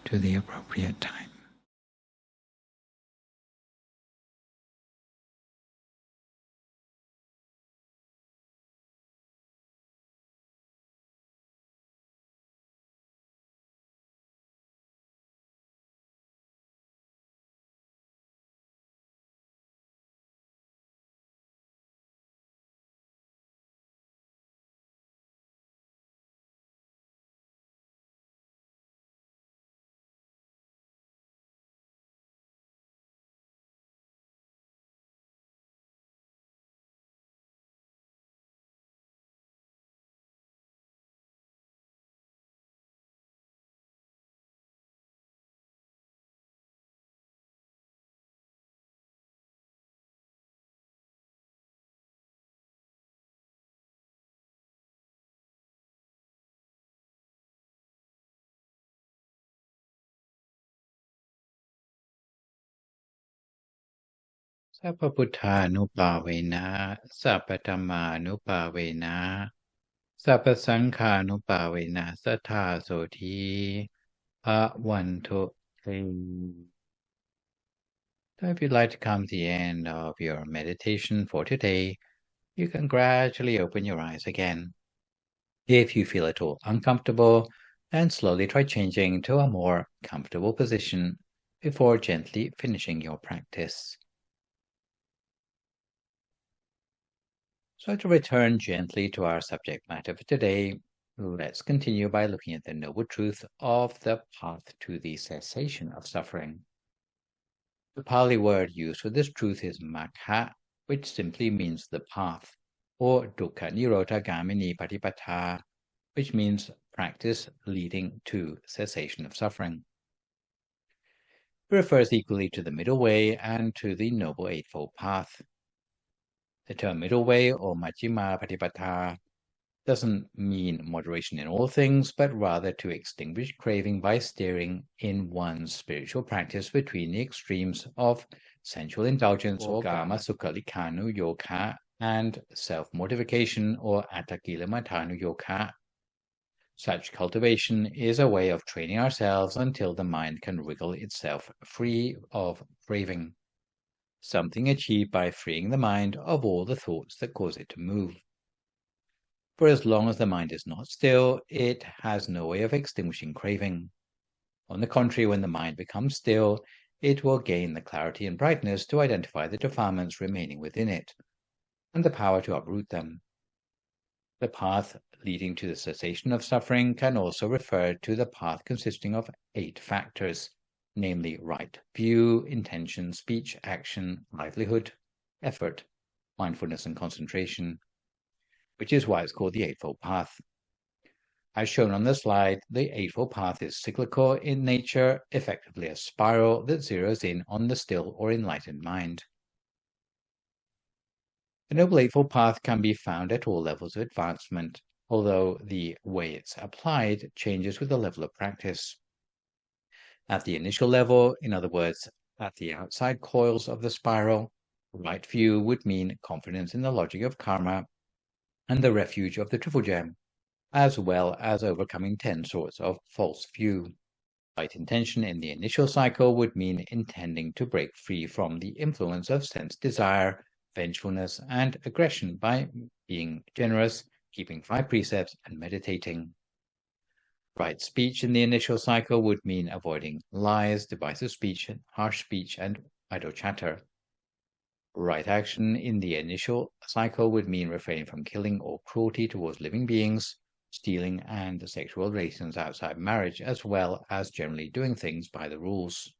to the appropriate time. Sappha Buddhanuppāvena, Sappha Dhammānuppāvena, Sappha Saṅghānuppāvena, Sattha Soti, Bhavantu Te. So if you'd like to come to the end of your meditation for today, you can gradually open your eyes again. If you feel at all uncomfortable, then slowly try changing to a more comfortable position before gently finishing your practice. So to return gently to our subject matter for today, let's continue by looking at the noble truth of the path to the cessation of suffering. The Pali word used for this truth is Milakkha, which simply means the path, or Dukkha Nirodha Gamini Patipata, which means practice leading to cessation of suffering. It refers equally to the middle way and to the Noble Eightfold Path. The term middle way or Majjhima Patipata doesn't mean moderation in all things, but rather to extinguish craving by steering in one's spiritual practice between the extremes of sensual indulgence or Kama Sukhalikkhanu Yoga and self-mortification or Atthakilamatthanu Yoga. Such cultivation is a way of training ourselves until the mind can wriggle itself free of craving, something achieved by freeing the mind of all the thoughts that cause it to move. For as long as the mind is not still, it has no way of extinguishing craving. On the contrary, when the mind becomes still, it will gain the clarity and brightness to identify the defilements remaining within it, and the power to uproot them. The path leading to the cessation of suffering can also refer to the path consisting of 8 factors, namely right view, intention, speech, action, livelihood, effort, mindfulness and concentration, which is why it's called the Eightfold Path. As shown on the slide, the Eightfold Path is cyclical in nature, effectively a spiral that zeroes in on the still or enlightened mind. The Noble Eightfold Path can be found at all levels of advancement, although the way it's applied changes with the level of practice. At the initial level, in other words, at the outside coils of the spiral, right view would mean confidence in the logic of karma and the refuge of the Triple Gem, as well as overcoming 10 sorts of false view. Right intention in the initial cycle would mean intending to break free from the influence of sense desire, vengefulness, and aggression by being generous, keeping 5 precepts, and meditating. Right speech in the initial cycle would mean avoiding lies, divisive speech, harsh speech, and idle chatter. Right action in the initial cycle would mean refraining from killing or cruelty towards living beings, stealing, and sexual relations outside marriage, as well as generally doing things by the rules.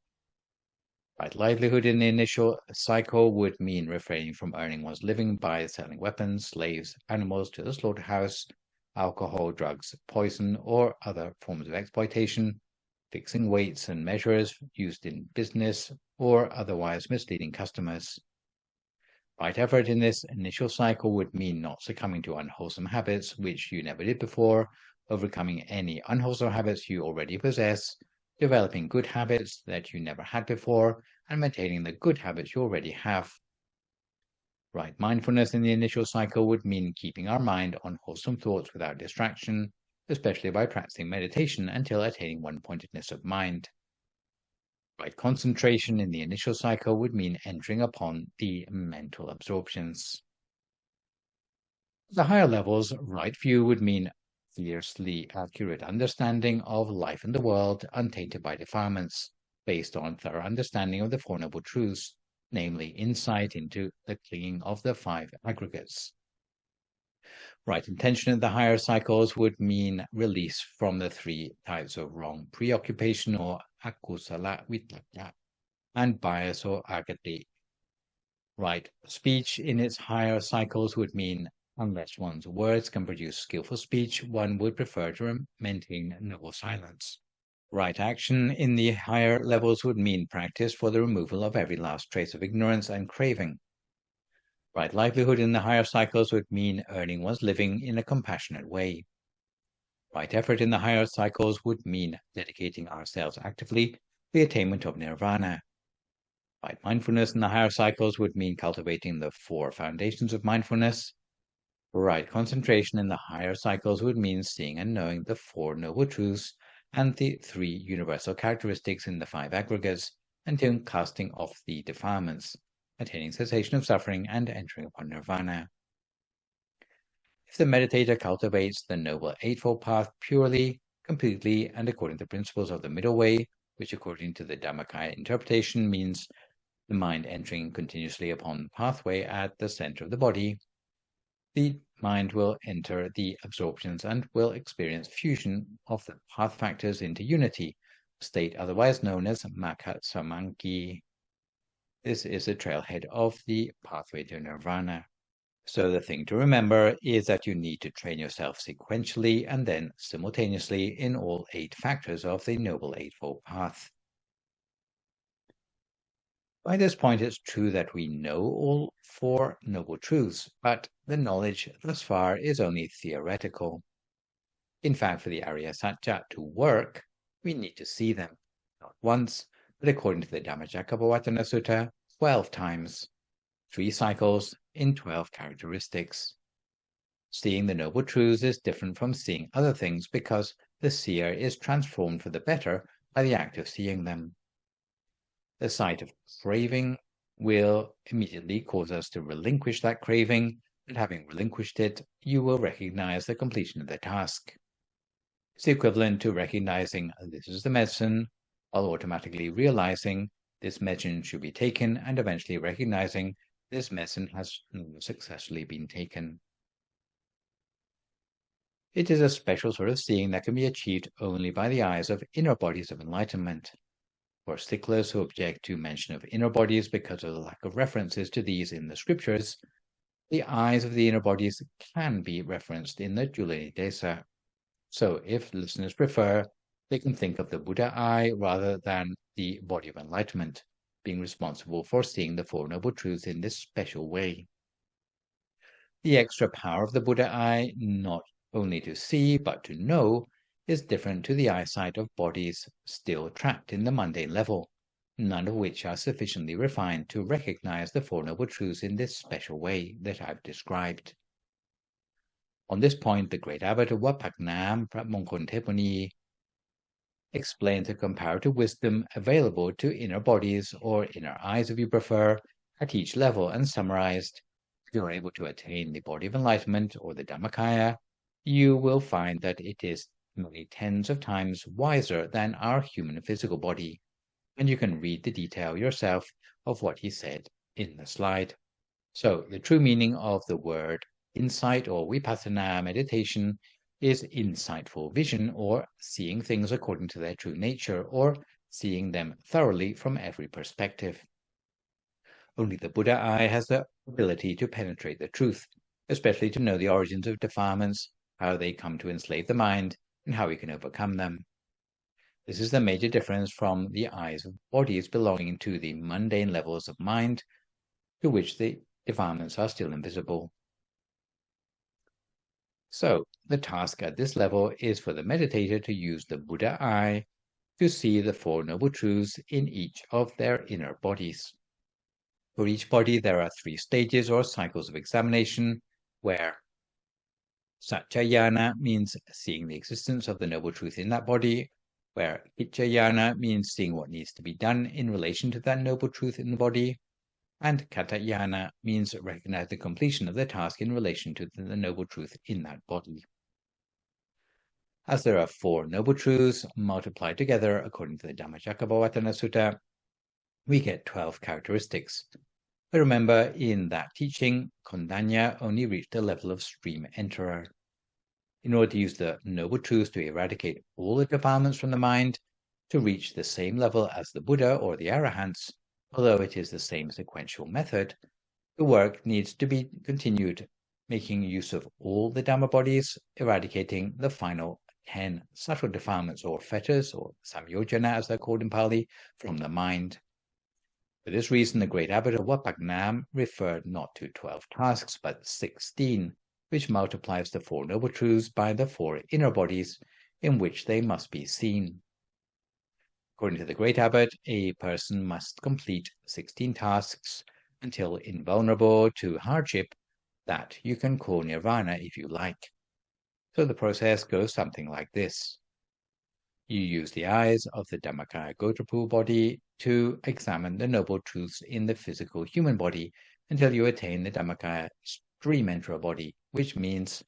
Right livelihood in the initial cycle would mean refraining from earning one's living by selling weapons, slaves, animals to the slaughterhouse, alcohol, drugs, poison, or other forms of exploitation, fixing weights and measures used in business, or otherwise misleading customers. Right effort in this initial cycle would mean not succumbing to unwholesome habits which you never did before, overcoming any unwholesome habits you already possess, developing good habits that you never had before, and maintaining the good habits you already have. Right mindfulness in the initial cycle would mean keeping our mind on wholesome thoughts without distraction, especially by practicing meditation until attaining one-pointedness of mind. Right concentration in the initial cycle would mean entering upon the mental absorptions. At the higher levels, right view would mean fiercely accurate understanding of life and the world, untainted by defilements, based on thorough understanding of the Four Noble Truths, namely insight into the clinging of the 5 aggregates. Right intention in the higher cycles would mean release from the 3 types of wrong preoccupation or akusala vitakka and bias or agati. Right speech in its higher cycles would mean unless one's words can produce skillful speech, one would prefer to maintain noble silence. Right action in the higher levels would mean practice for the removal of every last trace of ignorance and craving. Right livelihood in the higher cycles would mean earning one's living in a compassionate way. Right effort in the higher cycles would mean dedicating ourselves actively to the attainment of nirvana. Right mindfulness in the higher cycles would mean cultivating the 4 foundations of mindfulness. Right concentration in the higher cycles would mean seeing and knowing the 4 Noble Truths and the 3 universal characteristics in the 5 aggregates until casting off the defilements, attaining cessation of suffering, and entering upon nirvana. If the meditator cultivates the Noble Eightfold Path purely, completely, and according to the principles of the Middle Way, which according to the Dhammakaya interpretation means the mind entering continuously upon the pathway at the center of the body, the mind will enter the absorptions and will experience fusion of the path factors into unity, a state otherwise known as Milakkha-Tissa. This is the trailhead of the pathway to nirvana. So the thing to remember is that you need to train yourself sequentially and then simultaneously in all 8 factors of the Noble Eightfold Path. By this point, it's true that we know all 4 Noble Truths, but the knowledge thus far is only theoretical. In fact, for the Arya Satya to work, we need to see them, not once, but according to the Dhammacakkappavattana Sutta, 12 times, 3 cycles in 12 characteristics. Seeing the Noble Truths is different from seeing other things because the seer is transformed for the better by the act of seeing them. The sight of craving will immediately cause us to relinquish that craving, and having relinquished it, you will recognize the completion of the task. It's the equivalent to recognizing this is the medicine, while automatically realizing this medicine should be taken, and eventually recognizing this medicine has successfully been taken. It is a special sort of seeing that can be achieved only by the eyes of inner bodies of enlightenment. For sticklers who object to mention of inner bodies because of the lack of references to these in the scriptures, the eyes of the inner bodies can be referenced in the Mitigable. So if listeners prefer, they can think of the Buddha eye rather than the body of enlightenment, being responsible for seeing the Four Noble Truths in this special way. The extra power of the Buddha eye, not only to see but to know, is different to the eyesight of bodies still trapped in the mundane level, none of which are sufficiently refined to recognize the Four Noble Truths in this special way that I've described. On this point, the great abbot of Wat Phak Nam, Phra Mongkol Thepani, explains the comparative wisdom available to inner bodies, or inner eyes if you prefer, at each level, and summarized: if you are able to attain the body of enlightenment, or the Dhammakaya, you will find that it is many tens of times wiser than our human physical body, and you can read the detail yourself of what he said in the slide. So the true meaning of the word insight or vipassana meditation is insightful vision, or seeing things according to their true nature, or seeing them thoroughly from every perspective. Only the Buddha eye has the ability to penetrate the truth, especially to know the origins of defilements, how they come to enslave the mind, and how we can overcome them. This is the major difference from the eyes of bodies belonging to the mundane levels of mind, to which the defilements are still invisible. So, the task at this level is for the meditator to use the Buddha eye to see the Four Noble Truths in each of their inner bodies. For each body, there are 3 stages or cycles of examination, where Satchayana means seeing the existence of the Noble Truth in that body, where Hicchayana means seeing what needs to be done in relation to that Noble Truth in the body, and Katayana means recognize the completion of the task in relation to the Noble Truth in that body. As there are 4 Noble Truths multiplied together according to the Dhammacakkappavattana Sutta, we get 12 characteristics. But remember, in that teaching, Kondanya only reached the level of stream enterer. In order to use the Noble Truths to eradicate all the defilements from the mind, to reach the same level as the Buddha or the Arahants, although it is the same sequential method, the work needs to be continued, making use of all the Dhamma bodies, eradicating the final 10 subtle defilements or fetters, or samyojana as they're called in Pali, from the mind. For this reason, the great abbot of Wat Phak Nam referred not to 12 tasks, but 16, which multiplies the 4 Noble Truths by the 4 inner bodies in which they must be seen. According to the great abbot, a person must complete 16 tasks until invulnerable to hardship that you can call nirvana if you like. So the process goes something like this. You use the eyes of the Dhammakaya Gotrapu body to examine the Noble Truths in the physical human body until you attain the Dhammakaya stream enterer body, which means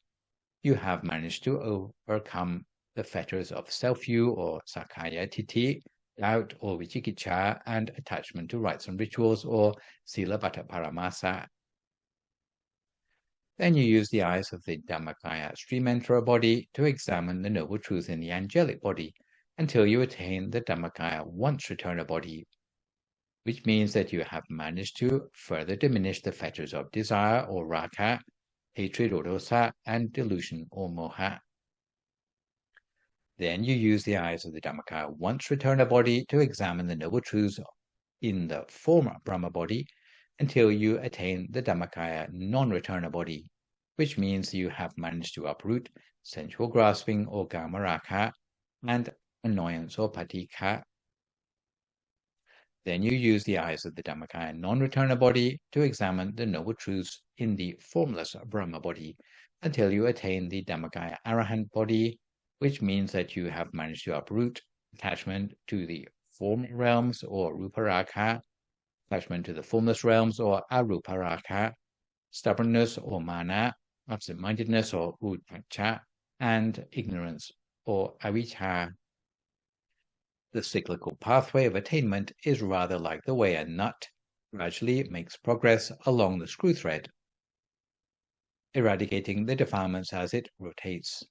you have managed to overcome the fetters of self-view or sakkaya titi, doubt or vicikiccha, and attachment to rites and rituals, or silabbata paramasa. Then you use the eyes of the Dhammakaya stream enterer body to examine the Noble Truth in the angelic body until you attain the Dhammakaya once returner body, which means that you have managed to further diminish the fetters of desire or raga, hatred or dosa, and delusion or moha. Then you use the eyes of the Dhammakaya once returner body to examine the Noble Truths in the former Brahma body until you attain the Dhammakaya non-returner body, which means you have managed to uproot sensual grasping or gamaraka and annoyance or patika. Then you use the eyes of the Dhammakaya non-returner body to examine the Noble Truths in the formless Brahma body until you attain the Dhammakaya Arahant body, which means that you have managed to uproot attachment to the form realms or ruparaka, attachment to the formless realms or aruparaka, stubbornness or mana, absent-mindedness or udpacha, and ignorance or avijja. The cyclical pathway of attainment is rather like the way a nut gradually makes progress along the screw thread, eradicating the defilements as it rotates.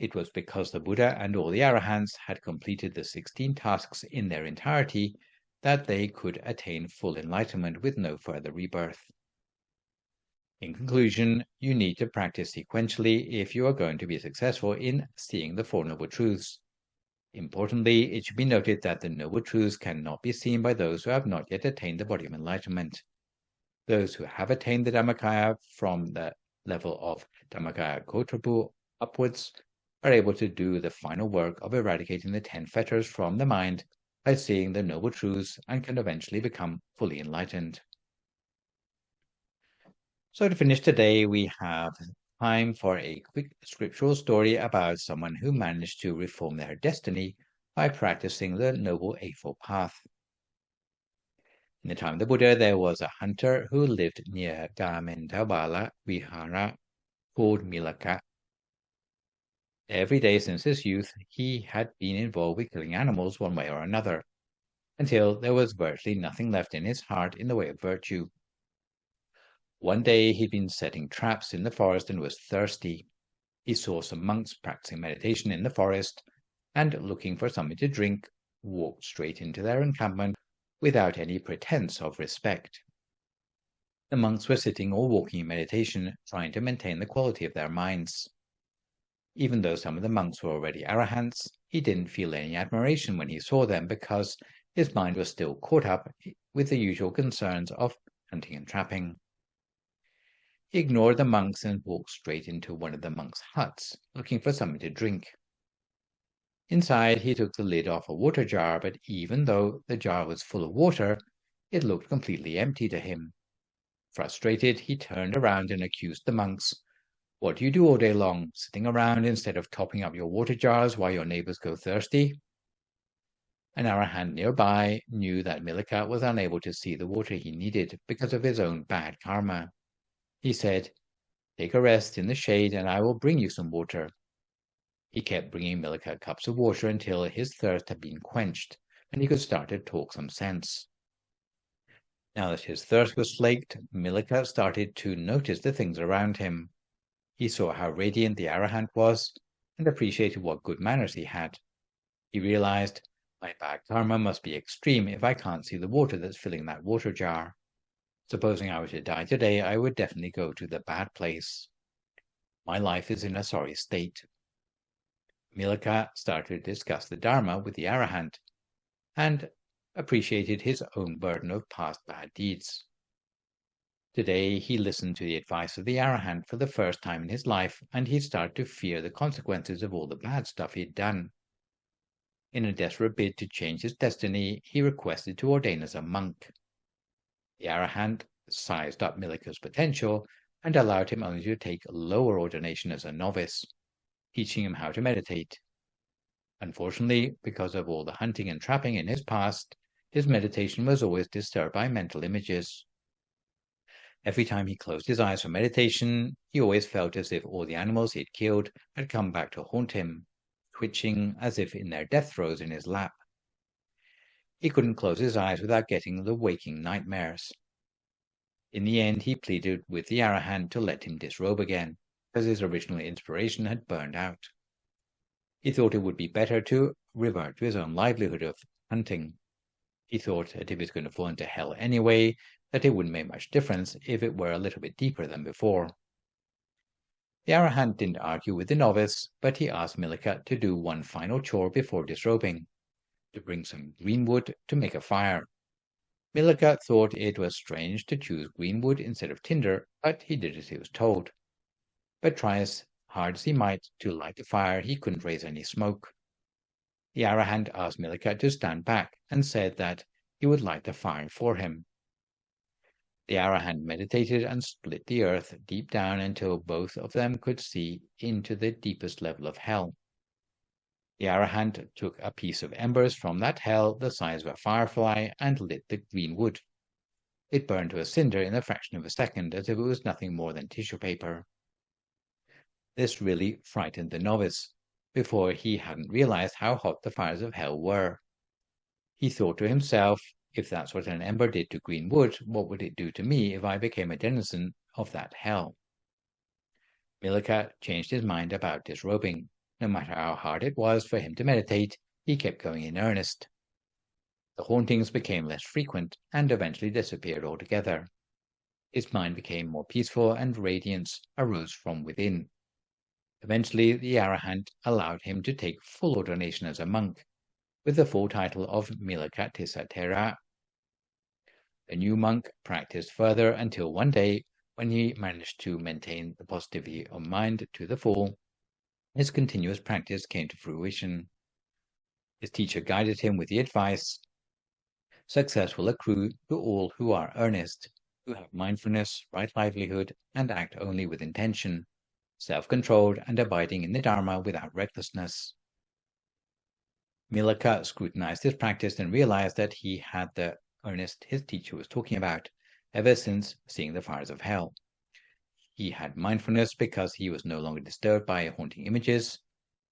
It was because the Buddha and all the Arahants had completed the 16 tasks in their entirety that they could attain full enlightenment with no further rebirth. In conclusion, you need to practice sequentially if you are going to be successful in seeing the Four Noble Truths. Importantly, it should be noted that the Noble Truths cannot be seen by those who have not yet attained the body of enlightenment. Those who have attained the Dhammakaya from the level of Dhammakaya Kotrapu upwards are able to do the final work of eradicating the 10 fetters from the mind by seeing the Noble Truths and can eventually become fully enlightened. So to finish today, we have time for a quick scriptural story about someone who managed to reform their destiny by practicing the Noble Eightfold Path. In the time of the Buddha, there was a hunter who lived near Gamentawala Vihara called Milakkha. Every day since his youth, he had been involved with killing animals one way or another, until there was virtually nothing left in his heart in the way of virtue. One day he'd been setting traps in the forest and was thirsty. He saw some monks practicing meditation in the forest, and looking for something to drink, walked straight into their encampment without any pretense of respect. The monks were sitting or walking in meditation, trying to maintain the quality of their minds. Even though some of the monks were already arahants, he didn't feel any admiration when he saw them because his mind was still caught up with the usual concerns of hunting and trapping. He ignored the monks and walked straight into one of the monks' huts, looking for something to drink. Inside, he took the lid off a water jar, but even though the jar was full of water, it looked completely empty to him. Frustrated, he turned around and accused the monks. "What do you do all day long, sitting around instead of topping up your water jars while your neighbors go thirsty?" An arahant nearby knew that Milakkha was unable to see the water he needed because of his own bad karma. He said, "Take a rest in the shade and I will bring you some water." He kept bringing Milakkha cups of water until his thirst had been quenched and he could start to talk some sense. Now that his thirst was slaked, Milakkha started to notice the things around him. He saw how radiant the arahant was and appreciated what good manners he had. He realized, my bad karma must be extreme if I can't see the water that's filling that water jar. Supposing I were to die today, I would definitely go to the bad place. My life is in a sorry state. Milakkha started to discuss the Dharma with the arahant and appreciated his own burden of past bad deeds. Today, he listened to the advice of the arahant for the first time in his life, and he started to fear the consequences of all the bad stuff he'd done. In a desperate bid to change his destiny, he requested to ordain as a monk. The arahant sized up Milakkha's potential and allowed him only to take lower ordination as a novice, teaching him how to meditate. Unfortunately, because of all the hunting and trapping in his past, his meditation was always disturbed by mental images. Every time he closed his eyes for meditation, he always felt as if all the animals he had killed had come back to haunt him, twitching as if in their death throes in his lap. He couldn't close his eyes without getting the waking nightmares. In the end, he pleaded with the arahant to let him disrobe again, because his original inspiration had burned out. He thought it would be better to revert to his own livelihood of hunting. He thought that if he was going to fall into hell anyway, that it wouldn't make much difference if it were a little bit deeper than before. The arahant didn't argue with the novice, but he asked Milakkha to do one final chore before disrobing, to bring some green wood to make a fire. Milakkha thought it was strange to choose green wood instead of tinder, but he did as he was told. But try as hard as he might to light the fire, he couldn't raise any smoke. The arahant asked Milakkha to stand back and said that he would light the fire for him. The arahant meditated and split the earth deep down until both of them could see into the deepest level of hell. The arahant took a piece of embers from that hell the size of a firefly and lit the green wood. It burned to a cinder in a fraction of a second, as if it was nothing more than tissue paper. This really frightened the novice. Before, he hadn't realized how hot the fires of hell were. He thought to himself, if that's what an ember did to green wood, what would it do to me if I became a denizen of that hell? Milakkha changed his mind about disrobing, No matter how hard it was for him to meditate, he kept going in earnest. The hauntings became less frequent and eventually disappeared altogether. His mind became more peaceful and radiance arose from within. Eventually, the Arahant allowed him to take full ordination as a monk, with the full title of Milakkha-Tissa Thera. The new monk practiced further until one day, when he managed to maintain the positivity of mind to the full, his continuous practice came to fruition. His teacher guided him with the advice, "Success will accrue to all who are earnest, who have mindfulness, right livelihood, and act only with intention, self-controlled and abiding in the Dharma without recklessness." Milakkha scrutinized his practice and realized that he had the earnest his teacher was talking about, ever since seeing the fires of hell. He had mindfulness because he was no longer disturbed by haunting images.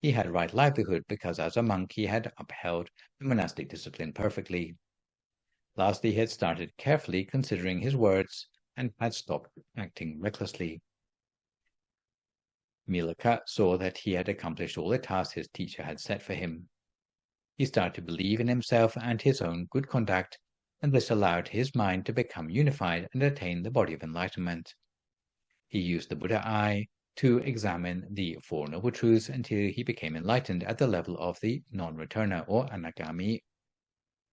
He had right livelihood because as a monk he had upheld the monastic discipline perfectly. Lastly, he had started carefully considering his words and had stopped acting recklessly. Milakkha saw that he had accomplished all the tasks his teacher had set for him. He started to believe in himself and his own good conduct, and this allowed his mind to become unified and attain the body of enlightenment. He used the Buddha eye to examine the Four Noble Truths until he became enlightened at the level of the non-returner or anagami.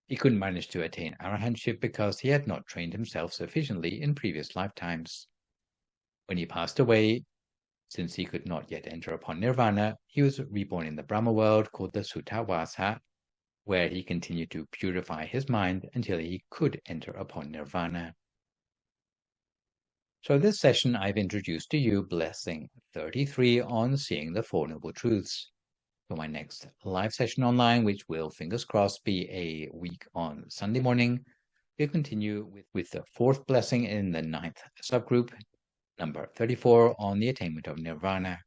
He couldn't manage to attain arahantship because he had not trained himself sufficiently in previous lifetimes. When he passed away, since he could not yet enter upon nirvana, he was reborn in the Brahma world called the Suttavasa, where he continued to purify his mind until he could enter upon nirvana. So this session I've introduced to you Blessing 33 on Seeing the Four Noble Truths. For my next live session online, which will, fingers crossed, be a week on Sunday morning, we'll continue with the fourth blessing in the 9th subgroup, number 34, on the attainment of nirvana.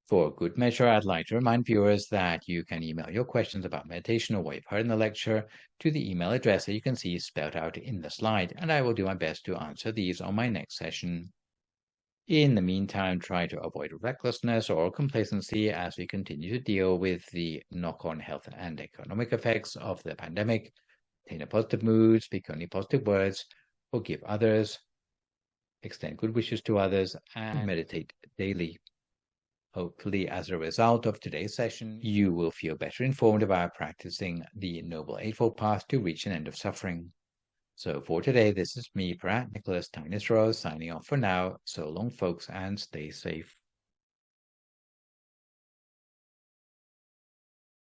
For good measure, I'd like to remind viewers that you can email your questions about meditation or what you've heard in the lecture to the email address that you can see spelled out in the slide, and I will do my best to answer these on my next session. In the meantime, try to avoid recklessness or complacency as we continue to deal with the knock-on health and economic effects of the pandemic. Attain a positive mood, speak only positive words, forgive others, extend good wishes to others, and meditate daily. Hopefully, as a result of today's session, you will feel better informed about practicing the Noble Eightfold Path to reach an end of suffering. So for today, this is me, Phra Nicholas Thanissaro, signing off for now. So long, folks, and stay safe.